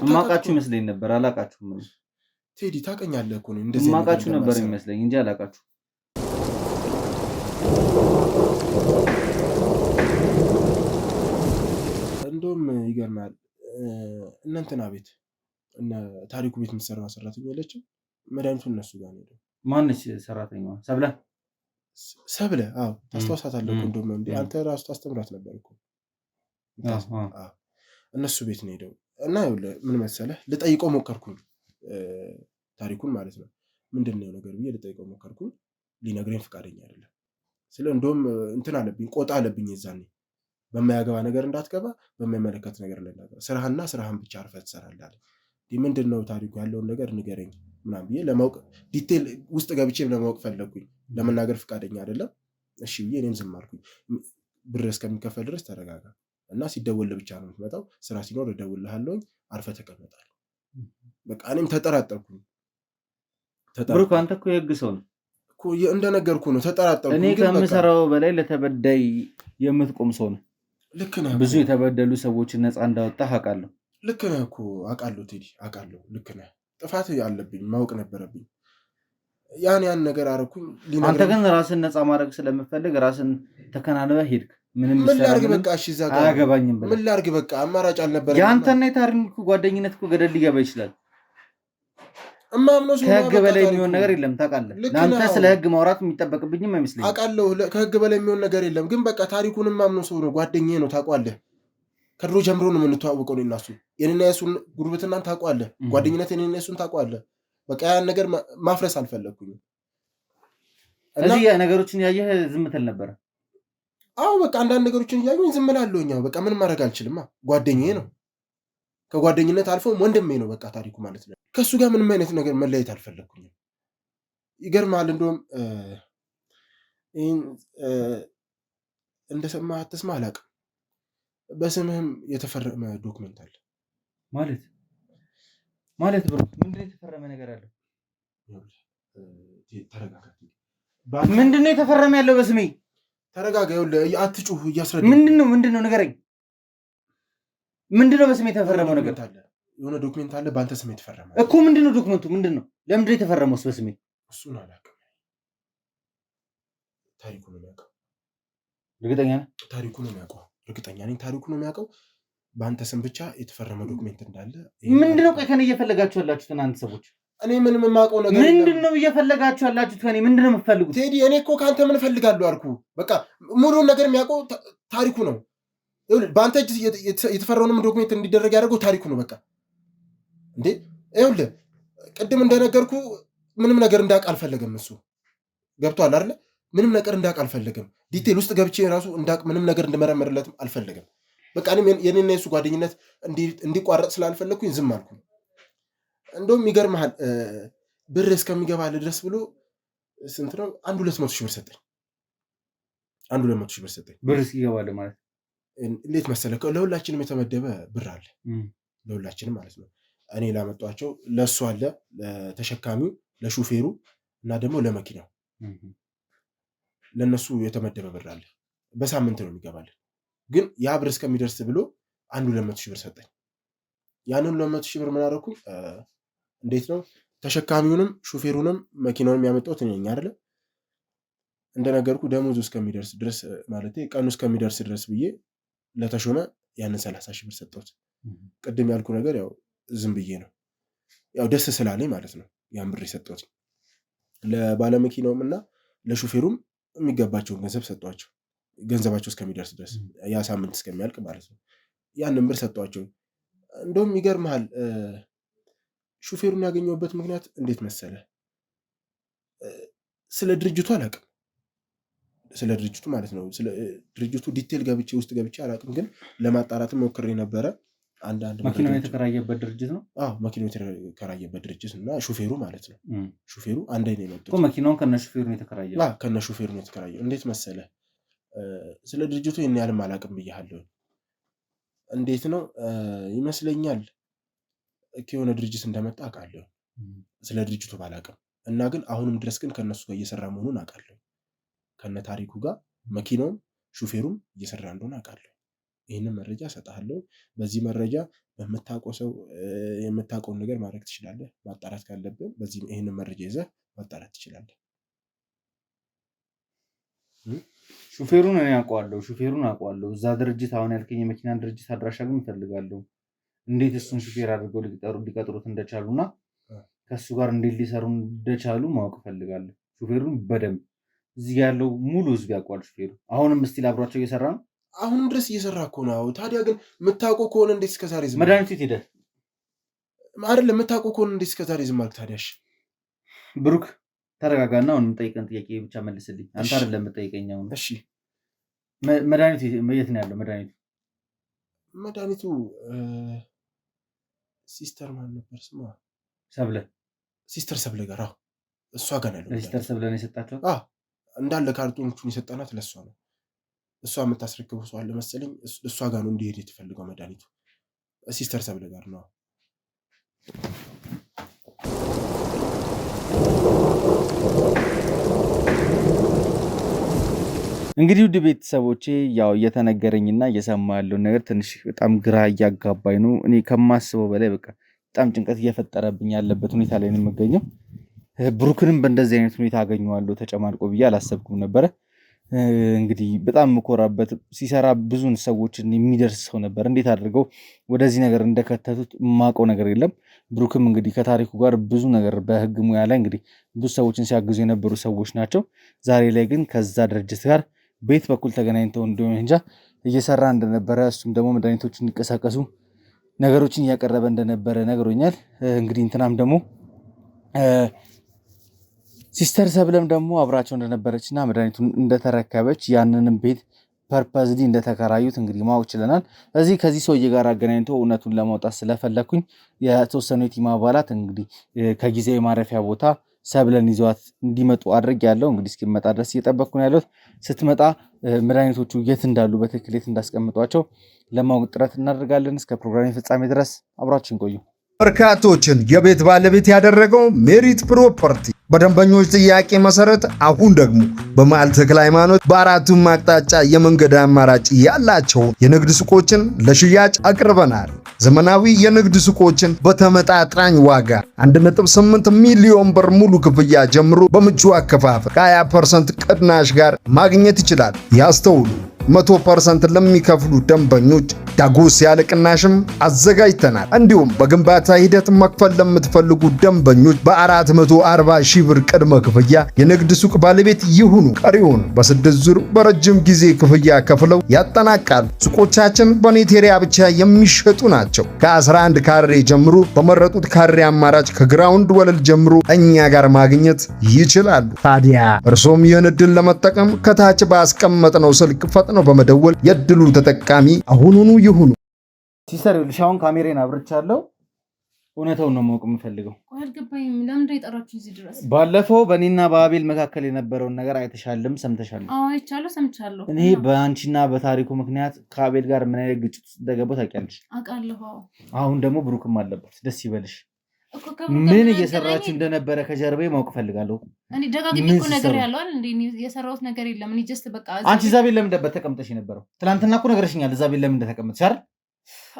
የማውቃችሁ ይመስለኝ ነበር። አላውቃችሁም ቴዲ፣ ታውቀኛለህ እኮ ነው። እንደዚህ የማውቃችሁ ነበር ይመስለኝ እንጂ አላውቃችሁ። እንደውም ይገርማል። እነ እንትና ቤት እነ ታሪኩ ቤት የምትሰራዋ ሰራተኛ የለችም? መድኃኒቱ እነሱ ጋር ነው ሄደው። ማነች ሰራተኛዋ? ሰብለ? አዎ ታስታውሳታለህ እኮ። እንደውም እንደ አንተ ራሱ ታስተምራት ነበር እኮ። እነሱ ቤት ነው ሄደው እና ምን መሰለህ ልጠይቀው ሞከርኩኝ፣ ታሪኩን ማለት ነው። ምንድን ነው ነገር ብዬ ልጠይቀው ሞከርኩኝ። ሊነግረኝ ፈቃደኛ አይደለም። ስለ እንደውም እንትን አለብኝ፣ ቆጣ አለብኝ። የዛኔ በማያገባ ነገር እንዳትገባ፣ በማይመለከት ነገር ላይ እንዳትገባ፣ ስራህና ስራህን ብቻ አርፈህ ትሰራለህ አለ። ምንድን ነው ታሪኩ ያለውን ነገር ንገረኝ ምናምን ብዬ ለማወቅ ዲቴል ውስጥ ገብቼ ለማወቅ ፈለግኩኝ። ለመናገር ፈቃደኛ አይደለም። እሺ ብዬ እኔም ዝም አልኩኝ። ብር እስከሚከፈል ድረስ ተረጋጋ እና ሲደወልህ ብቻ ነው የምትመጣው፣ ስራ ሲኖር እደውልልሃለሁ፣ አርፈህ ተቀመጣለህ። በቃ እኔም ተጠራጠርኩኝ። ብሩክ አንተ እኮ የህግ ሰው ነው እኮ፣ እንደነገርኩ ነው። ተጠራጠርኩኝ። እኔ ከምሰራው በላይ ለተበዳይ የምትቆም ሰው ነው። ልክ ነህ። ብዙ የተበደሉ ሰዎችን ነፃ እንዳወጣህ አውቃለሁ። ልክ ነህ እኮ አውቃለሁ ቴዲ፣ አውቃለሁ። ልክ ነህ። ጥፋት አለብኝ፣ ማወቅ ነበረብኝ። ያን ነገር አረኩኝ። አንተ ግን ራስን ነፃ ማድረግ ስለምፈልግ ራስን ተከናንበህ ሄድክ። ምን ላድርግ በቃ። እሺ እዛ ጋር አያገባኝም። ምን ላድርግ በቃ። አማራጭ አልነበረም። የአንተና የታሪኩ ጓደኝነት እኮ ገደል ሊገባ ይችላል። እማምነው ከህግ በላይ የሚሆን ነገር የለም ታውቃለህ። ለአንተ ስለ ህግ ማውራት የሚጠበቅብኝም አይመስለኝም። አውቃለሁ ከህግ በላይ የሚሆን ነገር የለም። ግን በቃ ታሪኩን እማምነው ሰው ነው፣ ጓደኛዬ ነው። ታውቀዋለህ፣ ከድሮ ጀምሮ ነው የምንተዋወቀው እኔ እና እሱ። የኔና የሱን ጉርብትናን ታውቀዋለህ፣ ጓደኝነት የኔና የሱን ታውቀዋለህ። በቃ ያን ነገር ማፍረስ አልፈለግኩኝም። እዚህ ነገሮችን ያየህ ዝም ትል ነበር? አዎ በቃ አንዳንድ ነገሮችን እያየሁኝ ዝም እላለሁኝ። በቃ ምንም ማድረግ አልችልም። ጓደኛዬ ነው፣ ከጓደኝነት አልፎ ወንድሜ ነው በቃ ታሪኩ ማለት ነው። ከእሱ ጋር ምንም አይነት ነገር መለየት አልፈለግኩኝም። ይገርምሃል፣ እንደውም ይህን እንደሰማህ አትስማ አላውቅም፣ በስምህም የተፈረመ ዶክመንት አለ። ማለት ብሩ ምንድነው የተፈረመ ነገር አለ? ተረጋጋ። ምንድነው የተፈረመ ያለው በስሜ? ተረጋጋ። ይኸውልህ አትጩህ፣ እያስረዳ። ምንድነው ንገረኝ። ምንድነው በስሜ የተፈረመው ነገር አለ? የሆነ ዶክመንት አለ በአንተ ስም የተፈረመ እኮ። ምንድነው ዶክመንቱ? ምንድነው? ለምንድነው የተፈረመውስ በስሜ? እሱን አላውቅም። ታሪኩ ነው የሚያውቀው። እርግጠኛ ነህ? ታሪኩ ነው የሚያውቀው። እርግጠኛ ነኝ ታሪኩ ነው የሚያውቀው። በአንተ ስም ብቻ የተፈረመ ዶክመንት እንዳለ። ምንድነው ቆይ ከኔ እየፈለጋችሁ ያላችሁት እናንተ ሰዎች? እኔ ምንም የማውቀው ነገር ምንድነው እየፈለጋችሁ ያላችሁት ከኔ? ምንድነው የምትፈልጉት? ቴዲ እኔ እኮ ከአንተ ምን እፈልጋለሁ አልኩ። በቃ ሙሉውን ነገር የሚያውቀው ታሪኩ ነው። በአንተ እጅ የተፈረውንም ዶክሜንት እንዲደረግ ያደረገው ታሪኩ ነው። በቃ እንዴ ይኸውልህ ቅድም እንደነገርኩ ምንም ነገር እንዳውቅ አልፈለገም እሱ። ገብቶሃል አይደለ? ምንም ነገር እንዳውቅ አልፈለገም። ዲቴል ውስጥ ገብቼ ራሱ እንዳውቅ ምንም ነገር እንድመረመርለትም አልፈለገም። በቃ እኔም የኔና የሱ ጓደኝነት እንዲቋረጥ ስላልፈለግኩኝ ዝም አልኩ። እንደውም ይገርምሃል ብር እስከሚገባልህ ድረስ ብሎ ስንት ነው 200 ሺህ ብር ሰጠኝ። 200 ሺህ ብር ሰጠኝ። ብር እስኪገባልህ ማለት እንዴት መሰለህ? ለሁላችንም የተመደበ ብር አለ፣ ለሁላችንም ማለት ነው። እኔ ላመጧቸው ለእሱ አለ፣ ለተሸካሚው፣ ለሹፌሩ እና ደግሞ ለመኪናው ለእነሱ የተመደበ ብር አለ። በሳምንት ነው የሚገባልን። ግን ያ ብር እስከሚደርስ ብሎ 200 ሺህ ብር ሰጠኝ። ያንን 200 ሺህ ብር ምን አደረኩኝ? እንዴት ነው ተሸካሚውንም ሹፌሩንም መኪናውንም ያመጣሁት እኔ ነኝ አይደለ? እንደነገርኩ ደሞዙ እስከሚደርስ ድረስ ማለት ቀኑ እስከሚደርስ ድረስ ብዬ ለተሾመ ያንን 30 ሺህ ብር ሰጠሁት። ቅድም ያልኩ ነገር ያው ዝም ብዬ ነው፣ ያው ደስ ስላለኝ ማለት ነው ያን ብር የሰጠሁት። ለባለመኪናውም እና ለሹፌሩም የሚገባቸውን ገንዘብ ሰጧቸው፣ ገንዘባቸው እስከሚደርስ ድረስ ያ ሳምንት እስከሚያልቅ ማለት ነው። ያንን ብር ሰጧቸው። እንደውም ይገርምሃል ሹፌሩን ያገኘሁበት ምክንያት እንዴት መሰለ? ስለ ድርጅቱ አላውቅም፣ ስለ ድርጅቱ ማለት ነው። ስለ ድርጅቱ ዲቴል ውስጥ ገብቼ አላውቅም፣ ግን ለማጣራትም ሞክሬ ነበረ። መኪናው የተከራየበት ድርጅት ነው። መኪናው የተከራየበት ድርጅት እና ሹፌሩ ማለት ነው። ሹፌሩ አንድ ላይ ነው የመጡት። መኪናውን ከነ ሹፌሩ ነው የተከራየው። ከነ ሹፌሩ ነው የተከራየው። እንዴት መሰለ? ስለ ድርጅቱ ይህን ያህልም አላውቅም ብያለሁ። እንዴት ነው ይመስለኛል ከሆነ ድርጅት እንደመጣ አውቃለሁ፣ ስለ ድርጅቱ ባላውቅም እና ግን አሁንም ድረስ ግን ከነሱ ጋር እየሰራ መሆኑን አውቃለሁ። ከነ ታሪኩ ጋር መኪናውም ሹፌሩም እየሰራ እንደሆነ አውቃለሁ። ይህንን መረጃ እሰጥሃለሁ። በዚህ መረጃ በምታውቀው ሰው የምታውቀውን ነገር ማድረግ ትችላለህ። ማጣራት ካለብን በዚህ ይህንን መረጃ ይዘህ ማጣራት ትችላለህ። ሹፌሩን እኔ አውቀዋለሁ። እዛ ድርጅት አሁን ያልከኝ የመኪና ድርጅት አድራሻ ግን እፈልጋለሁ። እንዴት እሱን ሹፌር አድርገው ሊቀጥሩት እንደቻሉና ከእሱ ጋር እንዴት ሊሰሩ እንደቻሉ ማወቅ እፈልጋለሁ። ሹፌሩን በደንብ እዚህ ያለው ሙሉ ህዝብ ያውቀዋል። ሹፌሩ አሁንም ስቲል አብሯቸው እየሰራ ነው። አሁንም ድረስ እየሰራ እኮ ነው። ታዲያ ግን የምታውቀው ከሆነ እንዴት እስከዛሬ ዝም መድኃኒቱ የት ሄደ? አይደለም የምታውቀው ከሆነ እንዴት እስከዛሬ ዝም አልክ? ታዲያሽ ብሩክ ተረጋጋና አሁን የምጠይቀን ጥያቄ ብቻ መልስልኝ። አንተ አይደለም የምጠይቀኝ አሁን። እሺ መድኃኒቱ የት ነው ያለው? መድኃኒቱ ሲስተር ማን ነበር ስሟ? ሰብለ። ሲስተር ሰብለ ጋር እሷ ጋር ያለው ሲስተር ሰብለ ነው የሰጣቸው። እንዳለ ካርቶኖቹን የሰጠናት ለእሷ ነው። እሷ የምታስረክበው ሰው አለ መሰለኝ። እሷ ጋር ነው እንዲሄድ የተፈልገው መድኃኒቱ። ሲስተር ሰብለ ጋር ነው። እንግዲህ ውድ ቤተሰቦቼ ያው እየተነገረኝና እየሰማ ያለውን ነገር ትንሽ በጣም ግራ እያጋባኝ ነው። እኔ ከማስበው በላይ በቃ በጣም ጭንቀት እየፈጠረብኝ ያለበት ሁኔታ ላይ ነው የምገኘው። ብሩክንም በእንደዚህ አይነት ሁኔታ አገኘዋለሁ ተጨማልቆ ብዬ አላሰብኩም ነበረ። እንግዲህ በጣም የምኮራበት ሲሰራ ብዙ ሰዎችን የሚደርስ ሰው ነበር። እንዴት አድርገው ወደዚህ ነገር እንደከተቱት የማውቀው ነገር የለም። ብሩክም እንግዲህ ከታሪኩ ጋር ብዙ ነገር በህግ ሙያ ላይ እንግዲህ ብዙ ሰዎችን ሲያግዙ የነበሩ ሰዎች ናቸው። ዛሬ ላይ ግን ከዛ ድርጅት ጋር ቤት በኩል ተገናኝተው እንደሆነ እንጃ እየሰራ እንደነበረ እሱም ደግሞ መድኃኒቶች እንዲቀሳቀሱ ነገሮችን እያቀረበ እንደነበረ ነግሮኛል። እንግዲህ እንትናም ደግሞ ሲስተር ሰብለም ደግሞ አብራቸው እንደነበረችና መድኃኒቱን እንደተረከበች ያንንም ቤት ፐርፐዝሊ እንደተከራዩት እንግዲህ ማወቅ ችለናል። እዚህ ከዚህ ሰውዬ ጋር አገናኝቶ እውነቱን ለማውጣት ስለፈለኩኝ የተወሰኑ የቲም አባላት እንግዲህ ከጊዜያዊ ማረፊያ ቦታ ሰብለን ይዘዋት እንዲመጡ አድርጌያለሁ። እንግዲህ እስኪመጣ ድረስ እየጠበቅኩ ነው ያለሁት። ስትመጣ መድኃኒቶቹ የት እንዳሉ በትክክል የት እንዳስቀምጧቸው ለማወቅ ጥረት እናደርጋለን። እስከ ፕሮግራም ፍጻሜ ድረስ አብራችን ቆዩ። በርካቶችን የቤት ባለቤት ያደረገው ሜሪት ፕሮፐርቲ በደንበኞች ጥያቄ መሰረት አሁን ደግሞ በመሃል ተክለ ሃይማኖት በአራቱም አቅጣጫ የመንገድ አማራጭ ያላቸው የንግድ ሱቆችን ለሽያጭ አቅርበናል። ዘመናዊ የንግድ ሱቆችን በተመጣጣኝ ዋጋ 1.8 ሚሊዮን ብር ሙሉ ክፍያ ጀምሮ በምቹ አከፋፈል ከ20% ቅናሽ ጋር ማግኘት ይችላል። ያስተውሉ፣ 100% ለሚከፍሉ ደንበኞች ዳጎስ ያለ ቅናሽም አዘጋጅተናል። እንዲሁም በግንባታ ሂደት መክፈል ለምትፈልጉ ደንበኞች በ440 ሺህ ብር ቅድመ ክፍያ የንግድ ሱቅ ባለቤት ይሁኑ። ቀሪውን በ6 ዙር በረጅም ጊዜ ክፍያ ከፍለው ያጠናቃሉ። ሱቆቻችን በኔቴሪያ ብቻ የሚሸጡ ናቸው። ከ11 ካሬ ጀምሮ በመረጡት ካሬ አማራጭ ከግራውንድ ወለል ጀምሮ እኛ ጋር ማግኘት ይችላሉ። ታዲያ እርሶም ይህን እድል ለመጠቀም ከታች ባስቀመጥነው ስልክ ፈጥነው በመደወል የእድሉ ተጠቃሚ አሁኑኑ ይሁኑ። ሲስተር ልሻውን ካሜራን አብርቻለሁ። እውነታውን ነው ማወቅ የምፈልገው። አልገባኝም። ለምንድን የጠራችሁ እዚህ ድረስ? ባለፈው በእኔና በአቤል መካከል የነበረውን ነገር አይተሻልም፣ ሰምተሻል? አዎ አይቻለሁ፣ ሰምቻለሁ። እኔ በአንቺና በታሪኩ ምክንያት ከአቤል ጋር ምን አይነት ግጭት እንደገባሁ ታውቂያለሽ? አውቃለሁ። አሁን ደግሞ ብሩክም አለበት። ደስ ይበልሽ። ምን እየሰራችሁ እንደነበረ ከጀርባዬ ማወቅ ፈልጋለሁ። እኔ ደጋግሜ እኮ ነገር ያለው አይደል እንዴ? የሰራሁት ነገር የለም። እኔ ጀስት በቃ አንቺ እዛ ቤት ለምን ተቀምጠሽ የነበረው? ትናንትና እኮ ነገርሽኛል። እዛ ቤት ለምን እንደተቀመጥሽ አይደል?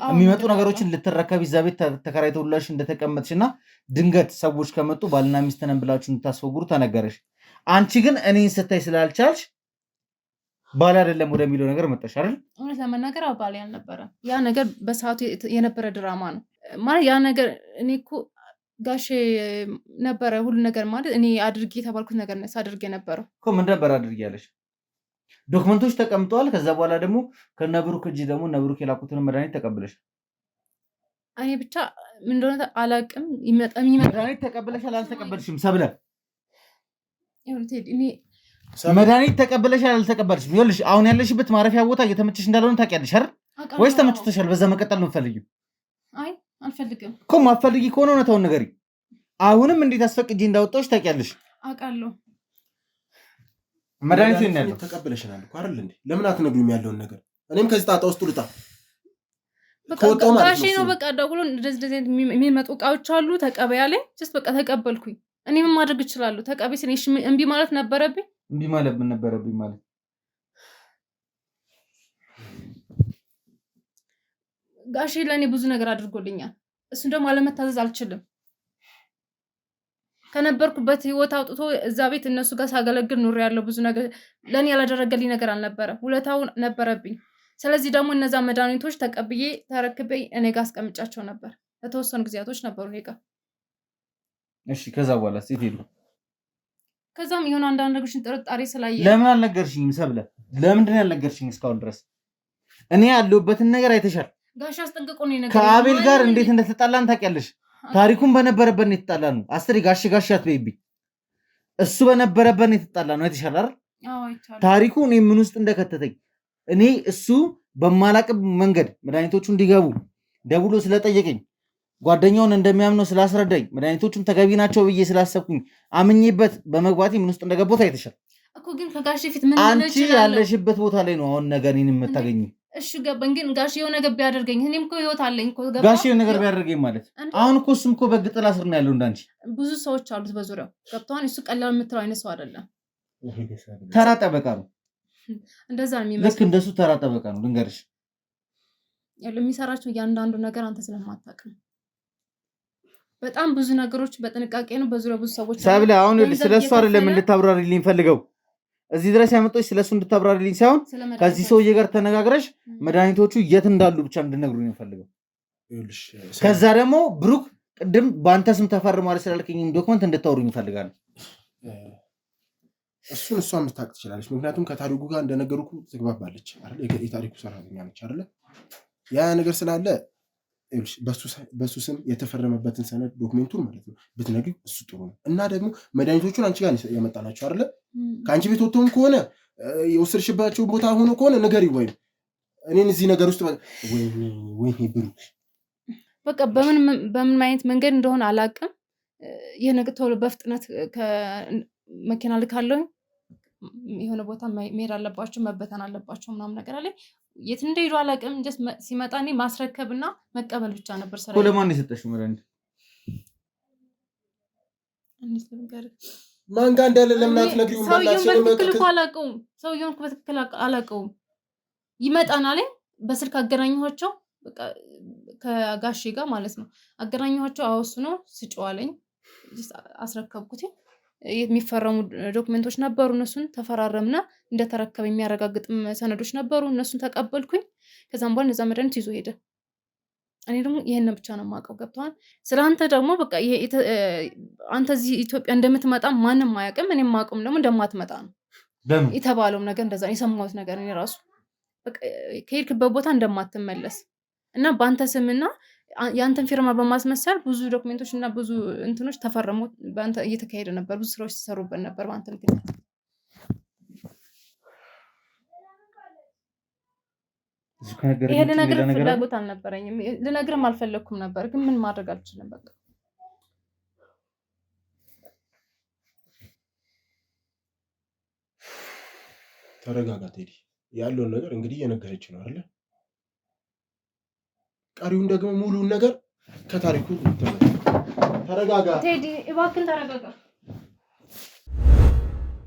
የሚመጡ ነገሮችን ልትረከቢ እዛ ቤት ተከራይተውላሽ እንደተቀመጥሽና ድንገት ሰዎች ከመጡ ባልና ሚስት ነን ብላችሁ እንድታስወግሩ ተነገረሽ። አንቺ ግን እኔን ስታይ ስላልቻልሽ ባል አይደለም ወደሚለው ነገር መጣሽ አይደል? እውነት ለመናገር ባል ያልነበረ ያ ነገር በሰዓቱ የነበረ ድራማ ነው ማለት ያ ነገር እኔ እኮ ጋሼ ነበረ ሁሉ ነገር ማለት እኔ አድርጌ የተባልኩት ነገር ነው ሳድርግ የነበረው እኮ። ምን ነበር አድርጌ ያለሽ? ዶክመንቶች ተቀምጠዋል። ከዛ በኋላ ደግሞ ከነብሩክ እጅ ደግሞ ነብሩክ የላኩትን መድኃኒት ተቀብለሽ እኔ ብቻ ምን እንደሆነ አላውቅም። መድኃኒት ተቀብለሻል አልተቀበልሽም? ሰብለ እኔ መድኃኒት ተቀብለሻል አልተቀበልሽም? ይኸውልሽ አሁን ያለሽበት ማረፊያ ቦታ እየተመቸሽ እንዳልሆነ ታውቂያለሽ አይደል? ወይስ ተመችቶሻል? በዛ መቀጠል ነው የምትፈልጊው? አይ አልፈልግም እኮ። ማትፈልጊ ከሆነ እውነታውን ንገሪ። አሁንም እንዴት አስፈቅጄ እንዳወጣሁሽ ታውቂያለሽ? አውቃለሁ። መድኃኒቱ የት ነው ያለው? ተቀብለሽናል እኮ አይደል እንዴ? ለምን አትነግሩም ያለውን ነገር? እኔም ከዚህ ጣጣ ውስጥ ልውጣ። ጋሼ ነው በቃ ደውሎ እንደዚህ የሚመጡ እቃዎች አሉ ተቀበይ አለኝ። ጀስት በቃ ተቀበልኩኝ። እኔ ምን ማድረግ እችላለሁ? ተቀበይ ሲለኝ እምቢ ማለት ነበረብኝ? እምቢ ማለት ምን ነበረብኝ ማለት? ጋሼ ለእኔ ብዙ ነገር አድርጎልኛል። እሱን ደግሞ አለመታዘዝ አልችልም። ከነበርኩበት ህይወት አውጥቶ እዛ ቤት እነሱ ጋር ሳገለግል ኑር ያለው ብዙ ነገር ለእኔ ያላደረገልኝ ነገር አልነበረ። ውለታው ነበረብኝ። ስለዚህ ደግሞ እነዛ መድኃኒቶች ተቀብዬ ተረክቤ እኔ ጋር አስቀምጫቸው ነበር። ለተወሰኑ ጊዜያቶች ነበሩ እኔ ጋር። እሺ ከዛ በኋላ ሴት ሄዱ። ከዛም የሆነ አንዳንድ ነገሮችን ጥርጣሬ ስላየ ለምን አልነገርሽኝም? ሰብለ ለምንድን ነው ያልነገርሽኝ እስካሁን ድረስ? እኔ ያለሁበትን ነገር አይተሻል። ጋሽ አስጠንቅቆ ነው ነገር ከአቤል ጋር እንዴት እንደተጣላን ታውቂያለሽ። ታሪኩን በነበረበት ነው የተጣላ ነው። አስሬ ጋሽ ጋሽ አትበይብኝ። እሱ በነበረበት ነው የተጣላ ነው። አይተሻል አይደል? ታሪኩ እኔ ምን ውስጥ እንደከተተኝ እኔ እሱ በማላቅም መንገድ መድኃኒቶቹ እንዲገቡ ደውሎ ስለጠየቀኝ ጓደኛውን እንደሚያምነው ስላስረዳኝ መድኃኒቶቹም ተገቢ ናቸው ብዬ ስላሰብኩኝ አምኜበት በመግባቴ ምን ውስጥ እንደገባሁት አይተሻል እኮ። ግን ከጋሽ ፊት ምን አንቺ ያለሽበት ቦታ ላይ ነው አሁን ነገር እኔን የምታገኙ። እሺ ገባኝ። ግን ጋሽ የሆነ ነገር ቢያደርገኝ እኔም እኮ ህይወት አለኝ እኮ። ገባ ጋሽ የሆነ ነገር ቢያደርገኝ ማለት አሁን እኮ እሱም እኮ በግ ጥላ ስር ነው ያለው እንዳንቺ። ብዙ ሰዎች አሉት በዙሪያው ገብተዋል። እሱ ቀላል የምትለው አይነት ሰው አይደለም። ተራ ጠበቃ ነው። እንደዛ ነው የሚመስለው። ልክ እንደሱ ተራ ጠበቃ ነው። ልንገርሽ የሚሰራቸው እያንዳንዱ ነገር አንተ ስለማታውቅ ነው። በጣም ብዙ ነገሮች በጥንቃቄ ነው። በዙሪያው ብዙ ሰዎች ሰብለ አሁን ስለሱ አይደለም እንድታብራሪልኝ ፈልገው እዚህ ድረስ ያመጣች ስለሱ እንድታብራሪልኝ ሳይሆን ከዚህ ሰውዬ ጋር ተነጋግረሽ መድኃኒቶቹ የት እንዳሉ ብቻ እንድነግሩኝ ነው ፈልገው። ከዛ ደግሞ ብሩክ ቅድም በአንተ ስም ተፈርሟል ስላልከኝም ዶክመንት እንድታወሩኝ እፈልጋለሁ። እሱን እሷ የምታውቅ ትችላለች። ምክንያቱም ከታሪኩ ጋር እንደነገርኩ ትግባባለች አይደል? የታሪኩ ሰራተኛ ነች አይደል? ያ ነገር ስላለ በሱ ስም የተፈረመበትን ሰነድ ዶክሜንቱን ማለት ነው ብትነግሪው እሱ ጥሩ ነው። እና ደግሞ መድኃኒቶቹን አንቺ ጋር ያመጣናቸው አይደለ? ከአንቺ ቤት ወጥተውም ከሆነ የወሰድሽባቸው ቦታ ሆኖ ከሆነ ንገሪው፣ ወይም እኔን እዚህ ነገር ውስጥ ወይኔ ብሩ በቃ በምን አይነት መንገድ እንደሆነ አላውቅም። ይህ ነገር ቶሎ በፍጥነት ከመኪና ልካለሁ፣ የሆነ ቦታ መሄድ አለባቸው፣ መበተን አለባቸው ምናምን ነገር አለ። የት እንደሄዱ አላውቅም። ሲመጣ እኔ ማስረከብና መቀበል ብቻ ነበር ስራ። ለማን የሰጠሽው መድኃኒት? ማን ጋር እንዳለ ለምን አትነግሪውም? ሰውየውን በትክክል አላውቀውም። ይመጣና ላይ በስልክ አገናኘኋቸው፣ ከጋሼ ጋር ማለት ነው አገናኘኋቸው። አወሱ ነው ስጨዋለኝ፣ አስረከብኩት። የሚፈረሙ ዶክመንቶች ነበሩ፣ እነሱን ተፈራረምና እንደተረከበ የሚያረጋግጥ ሰነዶች ነበሩ፣ እነሱን ተቀበልኩኝ። ከዛም በኋላ እነዛ መድኃኒት ይዞ ሄደ። እኔ ደግሞ ይሄን ብቻ ነው የማውቀው። ገብተዋል። ስለአንተ ደግሞ በቃ አንተ እዚህ ኢትዮጵያ እንደምትመጣ ማንም አያውቅም። እኔም የማውቀውም ደግሞ እንደማትመጣ ነው የተባለውም ነገር እንደዛ የሰማሁት ነገር። እኔ ራሱ በቃ ከሄድክበት ቦታ እንደማትመለስ እና በአንተ ስምና የአንተን ፊርማ በማስመሰል ብዙ ዶክሜንቶች እና ብዙ እንትኖች ተፈርሞ በአንተ እየተካሄደ ነበር። ብዙ ስራዎች ተሰሩበት ነበር በአንተ ምክንያት። ይሄ ልነግርህ ፍላጎት አልነበረኝም፣ ልነግርህም አልፈለግኩም ነበር፣ ግን ምን ማድረግ አልችልም። በቃ ተረጋጋ ቴዲ። ያለውን ነገር እንግዲህ እየነገረች ነው አይደለ? ቀሪውን ደግሞ ሙሉን ነገር ከታሪኩ ተረጋጋ ቴዲ፣ እባክህን ተረጋጋ።